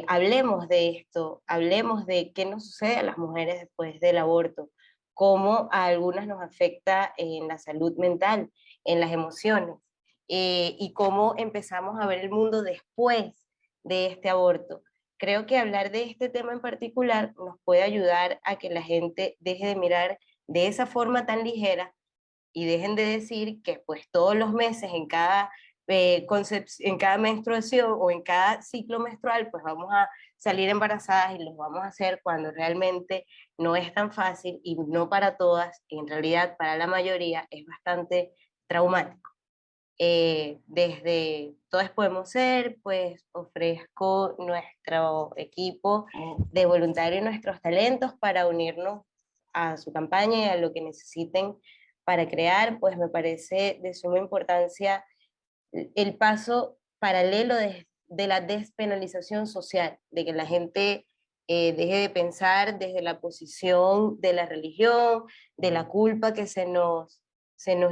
hablemos de esto, hablemos de qué nos sucede a las mujeres después del aborto, cómo a algunas nos afecta en la salud mental, en las emociones, y cómo empezamos a ver el mundo después de este aborto. Creo que hablar de este tema en particular nos puede ayudar a que la gente deje de mirar de esa forma tan ligera y dejen de decir que pues todos los meses en cada menstruación o en cada ciclo menstrual pues vamos a salir embarazadas y los vamos a hacer, cuando realmente no es tan fácil, y no para todas, en realidad para la mayoría es bastante traumático. Desde Todas Podemos Ser, pues ofrezco nuestro equipo de voluntarios y nuestros talentos para unirnos a su campaña y a lo que necesiten para crear. Pues me parece de suma importancia el paso paralelo de la despenalización social, de que la gente deje de pensar desde la posición de la religión, de la culpa que se nos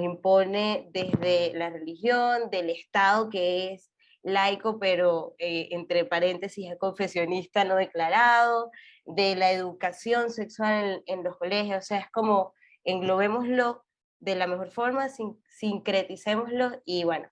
impone desde la religión, del Estado que es laico, pero entre paréntesis es confesionista no declarado, de la educación sexual en los colegios. O sea, es como englobémoslo de la mejor forma, sincreticémoslo y bueno,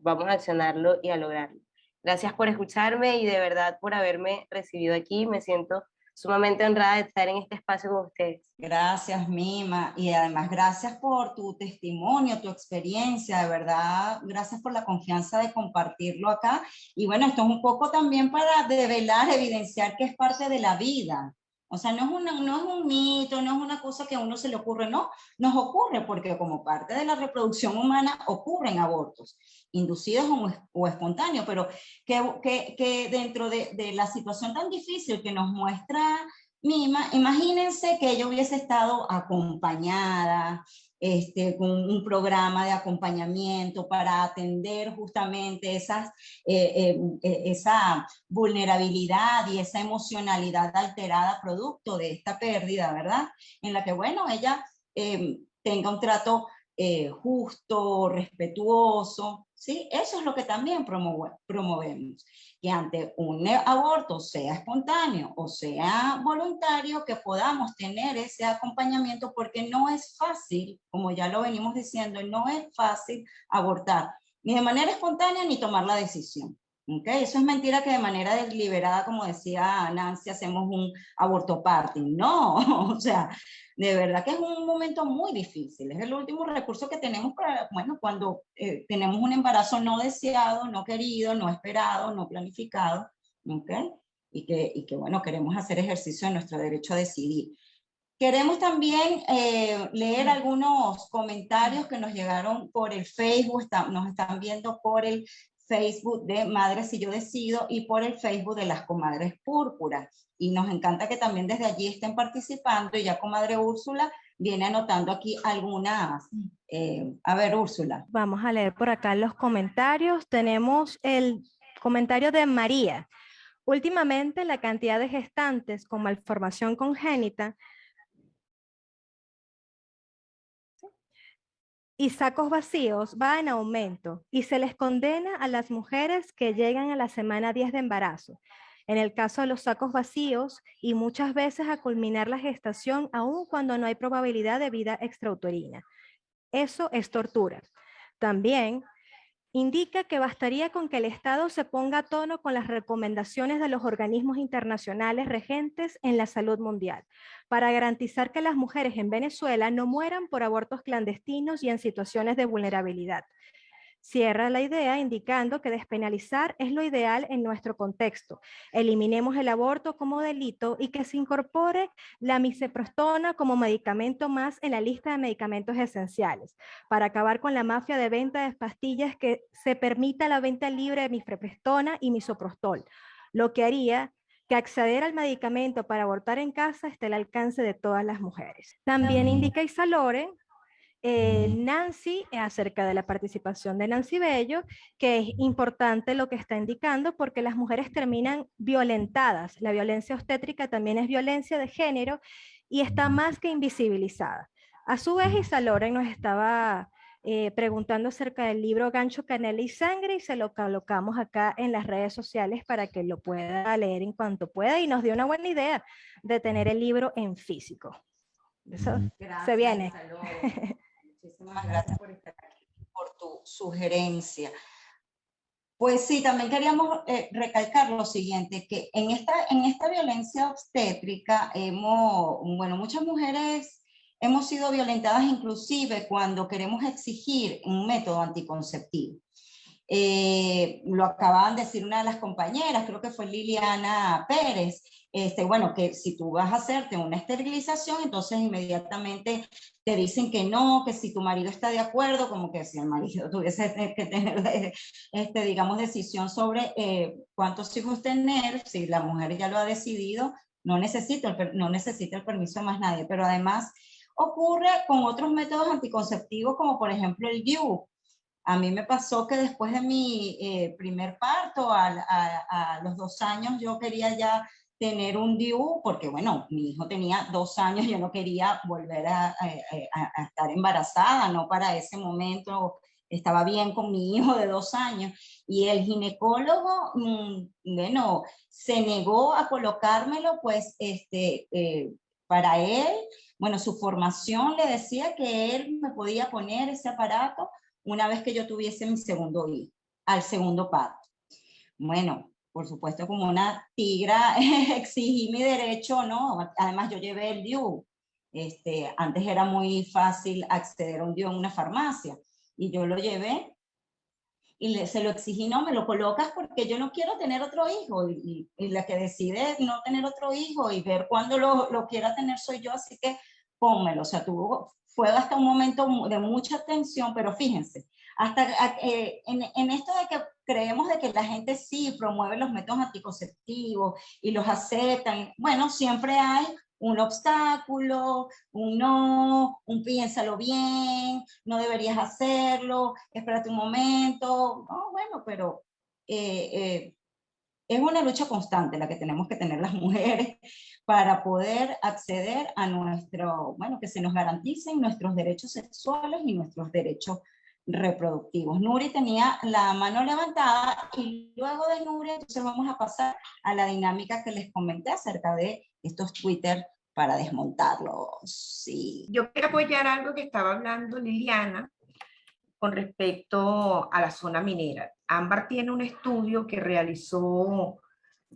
vamos a accionarlo y a lograrlo. Gracias por escucharme y de verdad por haberme recibido aquí. Me siento sumamente honrada de estar en este espacio con ustedes. Gracias, Mima, y además gracias por tu testimonio, tu experiencia, de verdad, gracias por la confianza de compartirlo acá. Y bueno, esto es un poco también para develar, evidenciar que es parte de la vida. O sea, no es un mito, no es una cosa que a uno se le ocurre, no, nos ocurre porque como parte de la reproducción humana ocurren abortos, inducidos o espontáneos, pero que dentro de la situación tan difícil que nos muestra Mima, imagínense que ella hubiese estado acompañada, con un programa de acompañamiento para atender justamente esa vulnerabilidad y esa emocionalidad alterada producto de esta pérdida, ¿verdad? En la que, bueno, ella tenga un trato justo, respetuoso, ¿sí? Eso es lo que también promovemos. Que ante un aborto, sea espontáneo o sea voluntario, que podamos tener ese acompañamiento, porque no es fácil, como ya lo venimos diciendo, no es fácil abortar, ni de manera espontánea, ni tomar la decisión. ¿Okay? Eso es mentira que de manera deliberada, como decía Nancy, hacemos un aborto party. No, o sea, de verdad que es un momento muy difícil. Es el último recurso que tenemos para, bueno, cuando tenemos un embarazo no deseado, no querido, no esperado, no planificado, ¿okay? Y que, bueno, queremos hacer ejercicio de nuestro derecho a decidir. Queremos también leer algunos comentarios que nos llegaron por el Facebook, nos están viendo por el Facebook de Madres Si Yo Decido y por el Facebook de las Comadres Púrpuras. Y nos encanta que también desde allí estén participando, y ya Comadre Úrsula viene anotando aquí algunas. A ver, Úrsula. Vamos a leer por acá los comentarios. Tenemos el comentario de María. Últimamente la cantidad de gestantes con malformación congénita y sacos vacíos va en aumento y se les condena a las mujeres que llegan a la semana 10 de embarazo. En el caso de los sacos vacíos, y muchas veces a culminar la gestación aun cuando no hay probabilidad de vida extrauterina. Eso es tortura. También indica que bastaría con que el Estado se ponga a tono con las recomendaciones de los organismos internacionales regentes en la salud mundial para garantizar que las mujeres en Venezuela no mueran por abortos clandestinos y en situaciones de vulnerabilidad. Cierra la idea indicando que despenalizar es lo ideal en nuestro contexto. Eliminemos el aborto como delito y que se incorpore la misoprostona como medicamento más en la lista de medicamentos esenciales para acabar con la mafia de venta de pastillas, que se permita la venta libre de mifepristona y misoprostol, lo que haría que acceder al medicamento para abortar en casa esté al alcance de todas las mujeres. También indica Isalore Nancy, acerca de la participación de Nancy Bello, que es importante lo que está indicando porque las mujeres terminan violentadas. La violencia obstétrica también es violencia de género y está más que invisibilizada. A su vez, Isaloren nos estaba preguntando acerca del libro Gancho, Canela y Sangre y se lo colocamos acá en las redes sociales para que lo pueda leer en cuanto pueda y nos dio una buena idea de tener el libro en físico. Eso se viene. Muchísimas gracias por estar aquí, por tu sugerencia. Pues sí, también queríamos recalcar lo siguiente, que en esta violencia obstétrica muchas mujeres hemos sido violentadas inclusive cuando queremos exigir un método anticonceptivo. Lo acababan de decir una de las compañeras, creo que fue Liliana Pérez, bueno, que si tú vas a hacerte una esterilización, entonces inmediatamente te dicen que no, que si tu marido está de acuerdo, como que si el marido tuviese que tener, digamos, decisión sobre cuántos hijos tener, si la mujer ya lo ha decidido, no necesita el permiso de más nadie, pero además ocurre con otros métodos anticonceptivos, como por ejemplo el DIU. A mí me pasó que después de mi primer parto, a los 2 años, yo quería ya tener un DIU, porque bueno, mi hijo tenía 2 años, yo no quería volver a estar embarazada, no para ese momento, estaba bien con mi hijo de 2 años, y el ginecólogo, bueno, se negó a colocármelo, pues, para él, bueno, su formación le decía que él me podía poner ese aparato una vez que yo tuviese mi segundo hijo, al segundo parto. Bueno, por supuesto, como una tigra, exigí mi derecho, ¿no? Además, yo llevé el DIU. Antes era muy fácil acceder a un DIU en una farmacia, y yo lo llevé, y se lo exigí, no, me lo colocas porque yo no quiero tener otro hijo, y la que decide no tener otro hijo y ver cuándo lo quiera tener soy yo, así que pónmelo. O sea, fue hasta un momento de mucha tensión, pero fíjense, hasta en esto de que creemos de que la gente sí promueve los métodos anticonceptivos y los aceptan, bueno, siempre hay un obstáculo, un piénsalo bien, no deberías hacerlo, espérate un momento, no, bueno, pero es una lucha constante la que tenemos que tener las mujeres para poder acceder a que se nos garanticen nuestros derechos sexuales y nuestros derechos reproductivos. Nuri tenía la mano levantada y luego de Nuri, entonces vamos a pasar a la dinámica que les comenté acerca de estos Twitter para desmontarlos. Sí. Yo quiero apoyar algo que estaba hablando Liliana con respecto a la zona minera. Ámbar tiene un estudio que realizó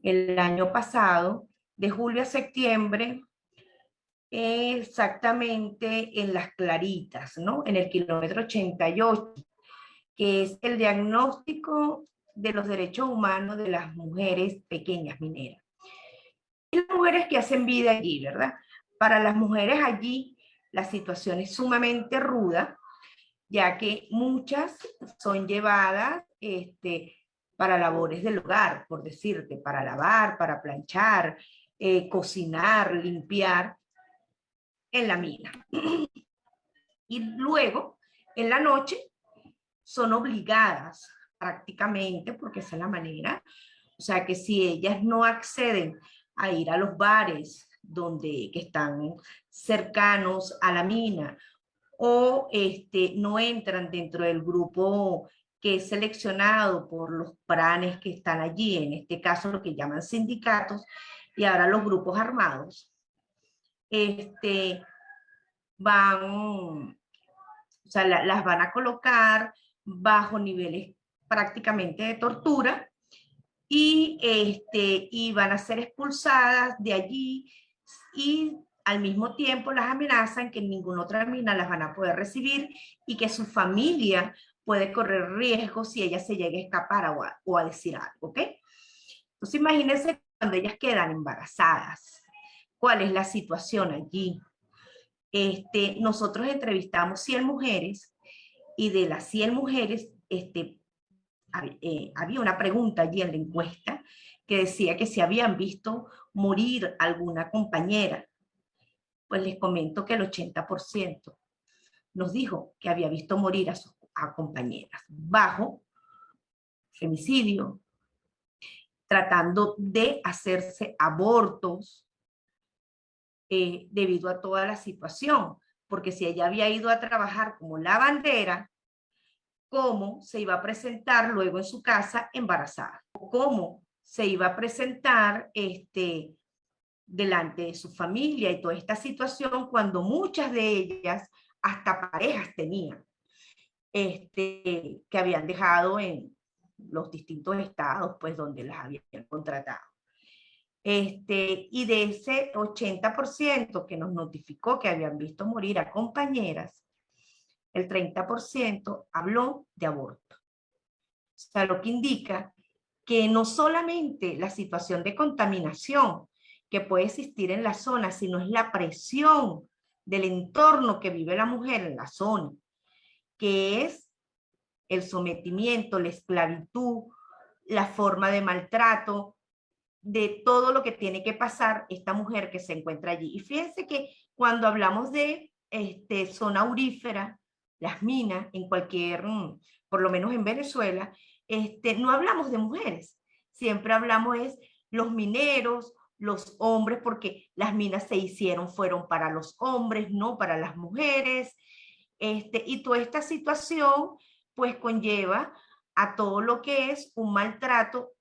el año pasado, de julio a septiembre, exactamente en Las Claritas, ¿no? En el kilómetro 88, que es el diagnóstico de los derechos humanos de las mujeres pequeñas mineras. Y las mujeres que hacen vida allí, ¿verdad? Para las mujeres allí, la situación es sumamente ruda, ya que muchas son llevadas para labores del hogar, por decirte, para lavar, para planchar, cocinar, limpiar en la mina. Y luego, en la noche, son obligadas prácticamente, porque esa es la manera, o sea que si ellas no acceden a ir a los bares que están cercanos a la mina, o no entran dentro del grupo que es seleccionado por los pranes que están allí, en este caso lo que llaman sindicatos, y ahora los grupos armados, las van a colocar bajo niveles prácticamente de tortura, y van a ser expulsadas de allí, y al mismo tiempo las amenazan que en ninguna otra mina las van a poder recibir y que su familia puede correr riesgo si ella se llega a escapar o a decir algo, ¿ok? Entonces imagínense cuando ellas quedan embarazadas, ¿cuál es la situación allí? Nosotros entrevistamos 100 mujeres y de las 100 mujeres había una pregunta allí en la encuesta que decía que si habían visto morir alguna compañera. Pues les comento que el 80%. nos dijo que había visto morir a compañeras bajo femicidio, tratando de hacerse abortos debido a toda la situación, porque si ella había ido a trabajar como lavandera, ¿cómo se iba a presentar luego en su casa embarazada? ¿Cómo se iba a presentar delante de su familia y toda esta situación cuando muchas de ellas hasta parejas tenían, que habían dejado en los distintos estados, pues, donde las habían contratado? Y de ese 80% que nos notificó que habían visto morir a compañeras, el 30% habló de aborto. O sea, lo que indica que no solamente la situación de contaminación que puede existir en la zona, sino es la presión del entorno que vive la mujer en la zona, que es el sometimiento, la esclavitud, la forma de maltrato, de todo lo que tiene que pasar esta mujer que se encuentra allí. Y fíjense que cuando hablamos de zona aurífera, las minas, en cualquier, por lo menos en Venezuela, no hablamos de mujeres, siempre hablamos es los mineros, los hombres, porque las minas se hicieron, fueron para los hombres, no para las mujeres, y toda esta situación pues conlleva a todo lo que es un maltrato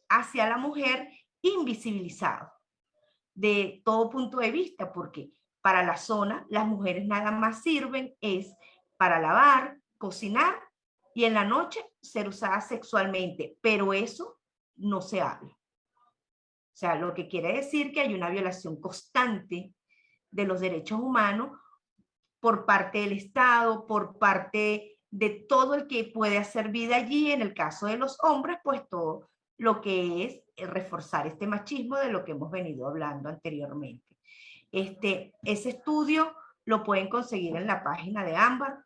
hacia la mujer invisibilizado de todo punto de vista, porque para la zona las mujeres nada más sirven es para lavar, cocinar y en la noche ser usadas sexualmente, pero eso no se habla. O sea, lo que quiere decir que hay una violación constante de los derechos humanos por parte del Estado, por parte de todo el que puede hacer vida allí. En el caso de los hombres, pues todo lo que es reforzar este machismo de lo que hemos venido hablando anteriormente. Ese estudio lo pueden conseguir en la página de Ámbar.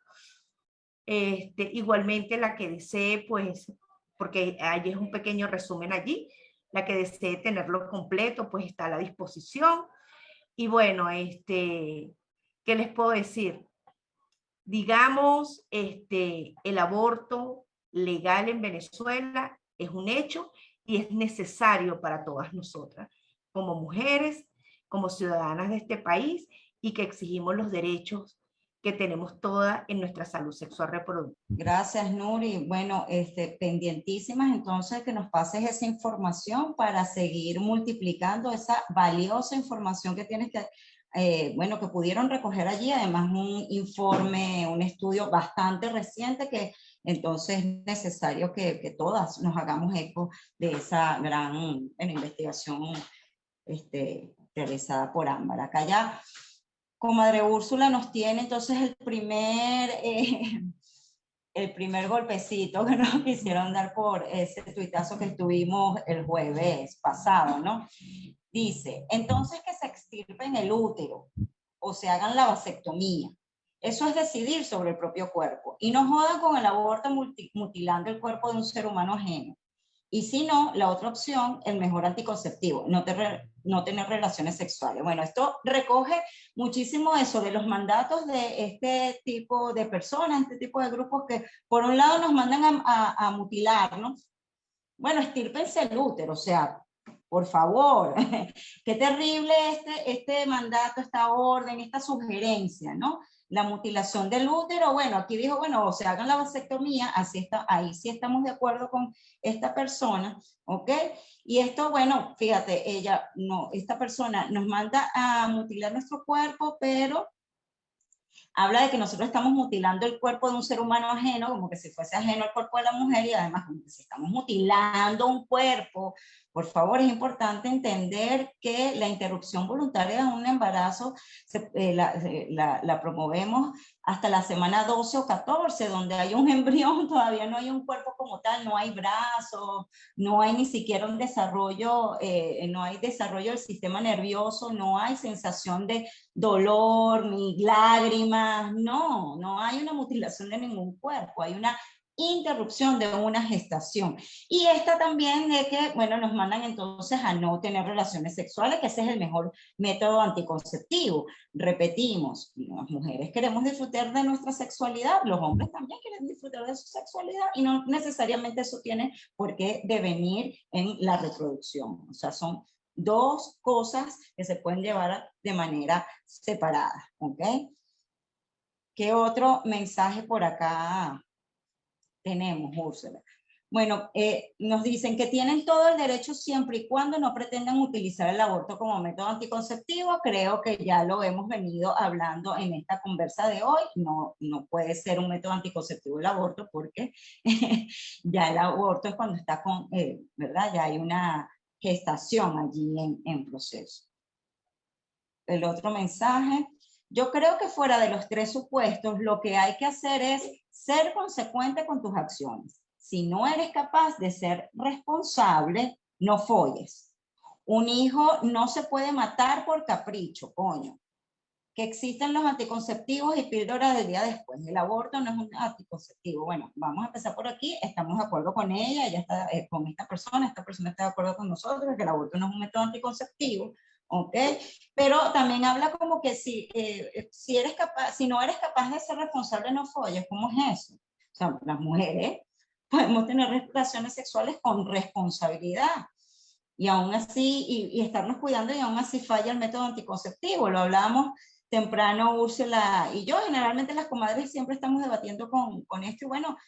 Igualmente la que desee, pues, porque hay es un pequeño resumen allí, la que desee tenerlo completo, pues está a la disposición. Y bueno, ¿qué les puedo decir? Digamos, el aborto legal en Venezuela es un hecho y es necesario para todas nosotras, como mujeres, como ciudadanas de este país, y que exigimos los derechos que tenemos todas en nuestra salud sexual reproductiva. Gracias, Nuri. Bueno, pendientísimas entonces que nos pases esa información para seguir multiplicando esa valiosa información que tienes que, bueno, que pudieron recoger allí, además un informe, un estudio bastante reciente que entonces es necesario que todas nos hagamos eco de esa gran investigación realizada por Ámbar. Acá ya comadre Úrsula nos tiene entonces el primer golpecito que nos quisieron dar por ese tuitazo que estuvimos el jueves pasado, ¿no? Dice, entonces que se extirpen el útero o se hagan la vasectomía. Eso es decidir sobre el propio cuerpo. Y no jodan con el aborto mutilando el cuerpo de un ser humano ajeno. Y si no, la otra opción, el mejor anticonceptivo, no tener relaciones sexuales. Bueno, esto recoge muchísimo eso de los mandatos de este tipo de personas, este tipo de grupos que por un lado nos mandan a mutilarnos. Bueno, estírpense el útero, o sea, por favor, qué terrible este mandato, esta orden, esta sugerencia, ¿no? La mutilación del útero, bueno, aquí dijo, bueno, o se hagan la vasectomía, así está, ahí sí estamos de acuerdo con esta persona, ¿ok? Y esto, bueno, fíjate, esta persona nos manda a mutilar nuestro cuerpo, pero habla de que nosotros estamos mutilando el cuerpo de un ser humano ajeno, como que si fuese ajeno al cuerpo de la mujer, y además como que si estamos mutilando un cuerpo. Por favor, es importante entender que la interrupción voluntaria de un embarazo la promovemos hasta la semana 12 o 14, donde hay un embrión, todavía no hay un cuerpo como tal, no hay brazos, no hay ni siquiera un desarrollo, no hay desarrollo del sistema nervioso, no hay sensación de dolor, ni lágrimas, no hay una mutilación de ningún cuerpo, hay una interrupción de una gestación. Y esta también de que, bueno, nos mandan entonces a no tener relaciones sexuales, que ese es el mejor método anticonceptivo. Repetimos, las mujeres queremos disfrutar de nuestra sexualidad, los hombres también quieren disfrutar de su sexualidad y no necesariamente eso tiene por qué devenir en la reproducción. O sea, son dos cosas que se pueden llevar de manera separada, ¿ok? ¿Qué otro mensaje por acá tenemos, Úrsula? Bueno, nos dicen que tienen todo el derecho siempre y cuando no pretendan utilizar el aborto como método anticonceptivo. Creo que ya lo hemos venido hablando en esta conversa de hoy. No puede ser un método anticonceptivo el aborto porque ya el aborto es cuando está con, ¿verdad? Ya hay una gestación allí en proceso. El otro mensaje. Yo creo que fuera de los tres supuestos, lo que hay que hacer es ser consecuente con tus acciones. Si no eres capaz de ser responsable, no folles. Un hijo no se puede matar por capricho, coño. Que existen los anticonceptivos y píldoras del día después. El aborto no es un anticonceptivo. Bueno, vamos a empezar por aquí. Estamos de acuerdo con ella está con esta persona está de acuerdo con nosotros, que el aborto no es un método anticonceptivo. ¿Ok? Pero también habla como que si no eres capaz de ser responsable, no folles. ¿Cómo es eso? O sea, las mujeres podemos tener relaciones sexuales con responsabilidad y aún así, y estarnos cuidando y aún así falla el método anticonceptivo. Lo hablábamos temprano Úrsula y yo. Generalmente las comadres siempre estamos debatiendo con esto y bueno,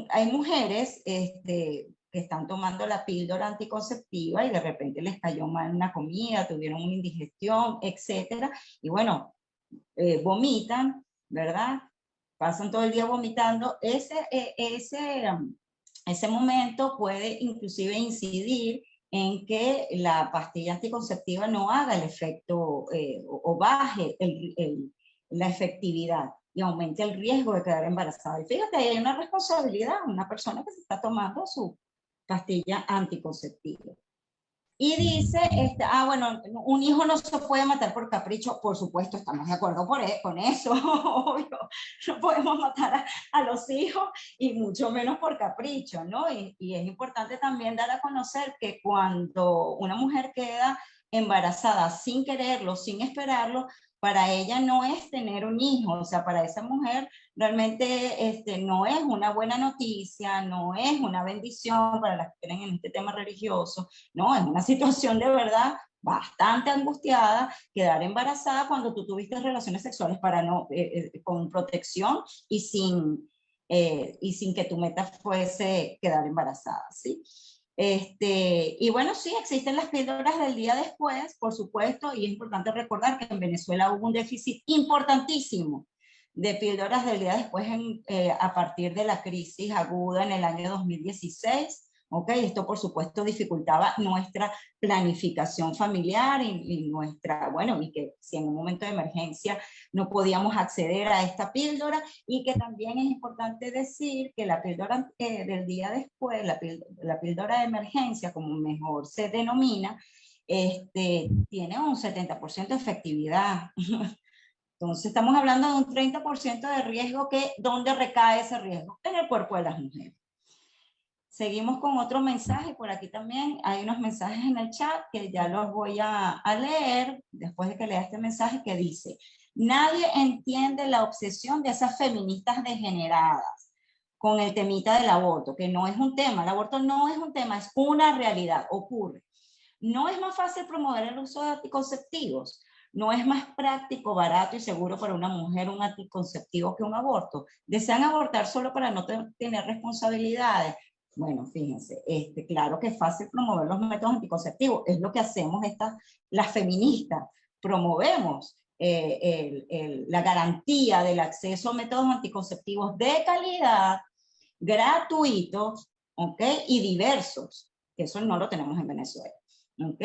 hay mujeres que están tomando la píldora anticonceptiva y de repente les cayó mal una comida, tuvieron una indigestión, etcétera, y bueno, vomitan, ¿verdad? Pasan todo el día vomitando. Ese momento puede inclusive incidir en que la pastilla anticonceptiva no haga el efecto o baje la efectividad y aumente el riesgo de quedar embarazada. Y fíjate, hay una responsabilidad, una persona que se está tomando su pastilla anticonceptiva. Y dice, bueno, un hijo no se puede matar por capricho. Por supuesto, estamos de acuerdo con eso, obvio. No podemos matar a los hijos y mucho menos por capricho, ¿no? Y es importante también dar a conocer que cuando una mujer queda embarazada sin quererlo, sin esperarlo, para ella no es tener un hijo. O sea, para esa mujer realmente no es una buena noticia, no es una bendición para las que creen en este tema religioso. No, es una situación de verdad bastante angustiada quedar embarazada cuando tú tuviste relaciones sexuales con protección y sin que tu meta fuese quedar embarazada, ¿sí? Y bueno, sí, existen las píldoras del día después, por supuesto, y es importante recordar que en Venezuela hubo un déficit importantísimo de píldoras del día después a partir de la crisis aguda en el año 2016. ¿Ok? Esto, por supuesto, dificultaba nuestra planificación familiar y que si en un momento de emergencia no podíamos acceder a esta píldora, y que también es importante decir que la píldora del día después, la píldora de emergencia, como mejor se denomina, tiene un 70% de efectividad. Entonces, estamos hablando de un 30% de riesgo ¿dónde recae ese riesgo? En el cuerpo de las mujeres. Seguimos con otro mensaje, por aquí también hay unos mensajes en el chat que ya los voy a leer después de que lea este mensaje que dice: nadie entiende la obsesión de esas feministas degeneradas con el temita del aborto, que no es un tema, el aborto no es un tema, es una realidad, ocurre. No es más fácil promover el uso de anticonceptivos, no es más práctico, barato y seguro para una mujer un anticonceptivo que un aborto. ¿Desean abortar solo para no tener responsabilidades? Bueno, fíjense, claro que es fácil promover los métodos anticonceptivos, es lo que hacemos las feministas, promovemos la garantía del acceso a métodos anticonceptivos de calidad, gratuitos, ¿ok? Y diversos, que eso no lo tenemos en Venezuela, ¿ok?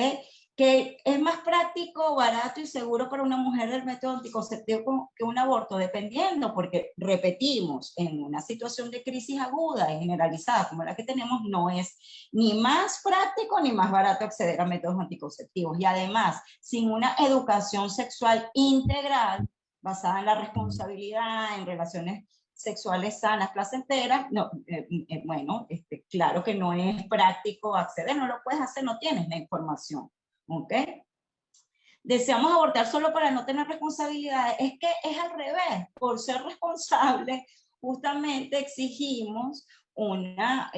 Que es más práctico, barato y seguro para una mujer el método anticonceptivo que un aborto, dependiendo, porque repetimos, en una situación de crisis aguda y generalizada como la que tenemos, no es ni más práctico ni más barato acceder a métodos anticonceptivos. Y además, sin una educación sexual integral, basada en la responsabilidad, en relaciones sexuales sanas, placenteras, no, bueno, claro que no es práctico acceder, no lo puedes hacer, no tienes la información, ¿ok? Deseamos abortar solo para no tener responsabilidades. Es que es al revés, por ser responsables, justamente exigimos una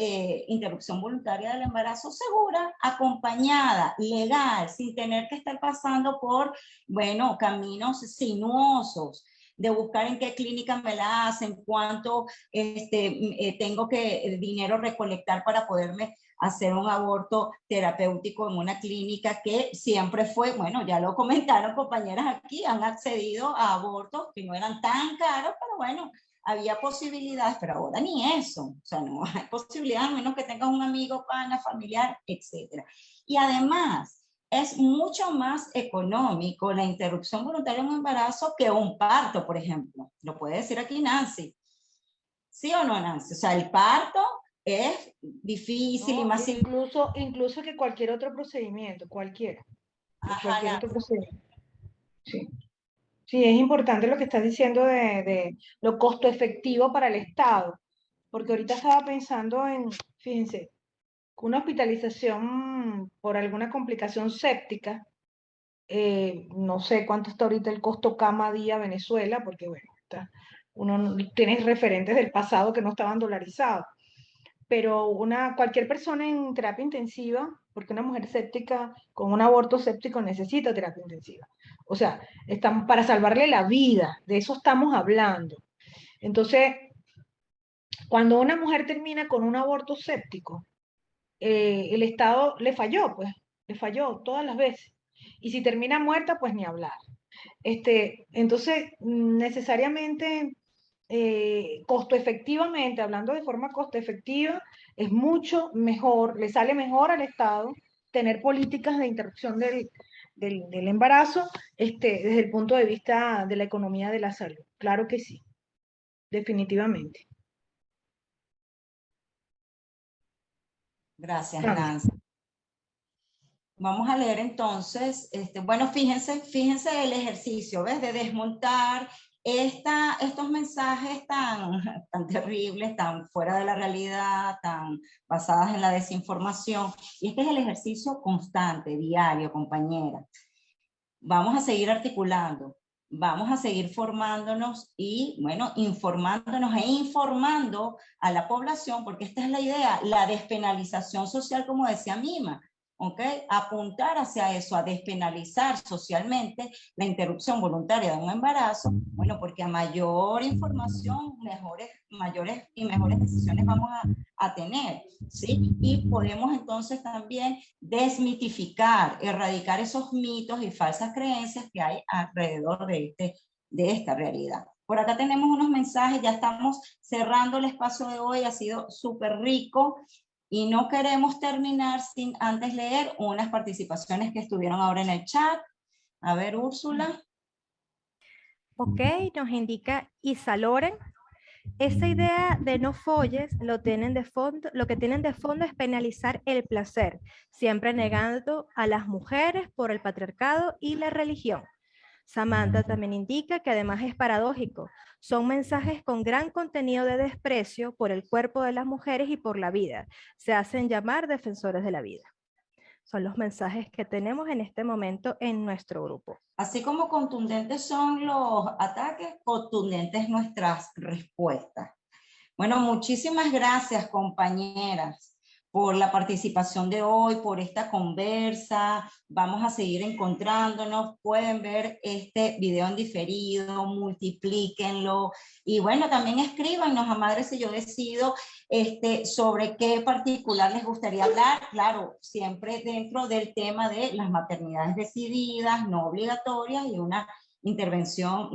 interrupción voluntaria del embarazo segura, acompañada, legal, sin tener que estar pasando por, bueno, caminos sinuosos, de buscar en qué clínica me la hacen, cuánto tengo que dinero recolectar para poderme hacer un aborto terapéutico en una clínica que siempre fue, bueno, ya lo comentaron compañeras aquí, han accedido a abortos que no eran tan caros, pero bueno, había posibilidades, pero ahora ni eso, o sea, no hay posibilidades a menos que tengas un amigo, pana, familiar, etc. Y además, es mucho más económico la interrupción voluntaria de un embarazo que un parto, por ejemplo. Lo puede decir aquí Nancy. ¿Sí o no, Nancy? O sea, el parto es difícil, No, y más incluso que cualquier otro procedimiento, cualquier otro procedimiento. Sí. Sí, es importante lo que estás diciendo de lo costo efectivo para el Estado, porque ahorita estaba pensando en, fíjense, una hospitalización por alguna complicación séptica, no sé cuánto está ahorita el costo cama día Venezuela, porque bueno, uno tiene referentes del pasado que no estaban dolarizados, pero cualquier persona en terapia intensiva, porque una mujer séptica con un aborto séptico necesita terapia intensiva. O sea, para salvarle la vida, de eso estamos hablando. Entonces, cuando una mujer termina con un aborto séptico, el Estado le falló, pues, le falló todas las veces. Y si termina muerta, pues ni hablar. Entonces, necesariamente, costo efectivamente, hablando de forma costo efectiva, es mucho mejor, le sale mejor al Estado tener políticas de interrupción del embarazo desde el punto de vista de la economía de la salud. Claro que sí, definitivamente. Gracias, Nancy. Vamos a leer entonces, bueno, fíjense el ejercicio, ¿ves? De desmontar estos mensajes tan terribles, tan fuera de la realidad, tan basadas en la desinformación. Y este es el ejercicio constante, diario, compañera. Vamos a seguir articulando, vamos a seguir formándonos y, bueno, informándonos e informando a la población, porque esta es la idea, la despenalización social, como decía Mima. ¿Ok? Apuntar hacia eso, a despenalizar socialmente la interrupción voluntaria de un embarazo, bueno, porque a mayor información, mayores y mejores decisiones vamos a tener, ¿sí? Y podemos entonces también desmitificar, erradicar esos mitos y falsas creencias que hay alrededor de esta realidad. Por acá tenemos unos mensajes, ya estamos cerrando el espacio de hoy, ha sido súper rico. Y no queremos terminar sin antes leer unas participaciones que estuvieron ahora en el chat. A ver, Úrsula. Ok, nos indica Isa Loren. Esa idea de no folles lo que tienen de fondo es penalizar el placer, siempre negando a las mujeres por el patriarcado y la religión. Samantha también indica que además es paradójico. Son mensajes con gran contenido de desprecio por el cuerpo de las mujeres y por la vida. Se hacen llamar defensores de la vida. Son los mensajes que tenemos en este momento en nuestro grupo. Así como contundentes son los ataques, contundentes nuestras respuestas. Bueno, muchísimas gracias, compañeras, por la participación de hoy, por esta conversa. Vamos a seguir encontrándonos. Pueden ver este video en diferido, multiplíquenlo. Y bueno, también escríbanos a Madres Si Yo Decido sobre qué particular les gustaría hablar. Claro, siempre dentro del tema de las maternidades decididas, no obligatorias, y una intervención,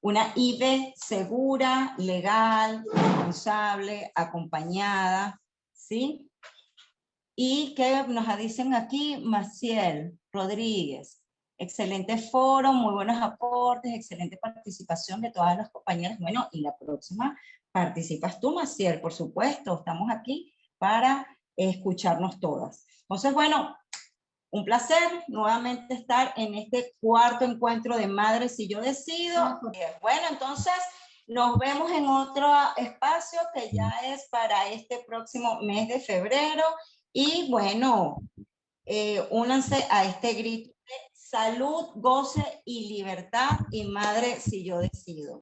una IVE segura, legal, responsable, acompañada, ¿sí? Y que nos dicen aquí, Maciel Rodríguez, excelente foro, muy buenos aportes, excelente participación de todas las compañeras. Bueno, y la próxima participas tú, Maciel, por supuesto, estamos aquí para escucharnos todas. Entonces, bueno, un placer nuevamente estar en este cuarto encuentro de Madres Si Yo Decido. Bueno, entonces Nos vemos en otro espacio que ya es para este próximo mes de febrero. Y bueno, únanse a este grito de salud, goce y libertad, y madre si yo decido.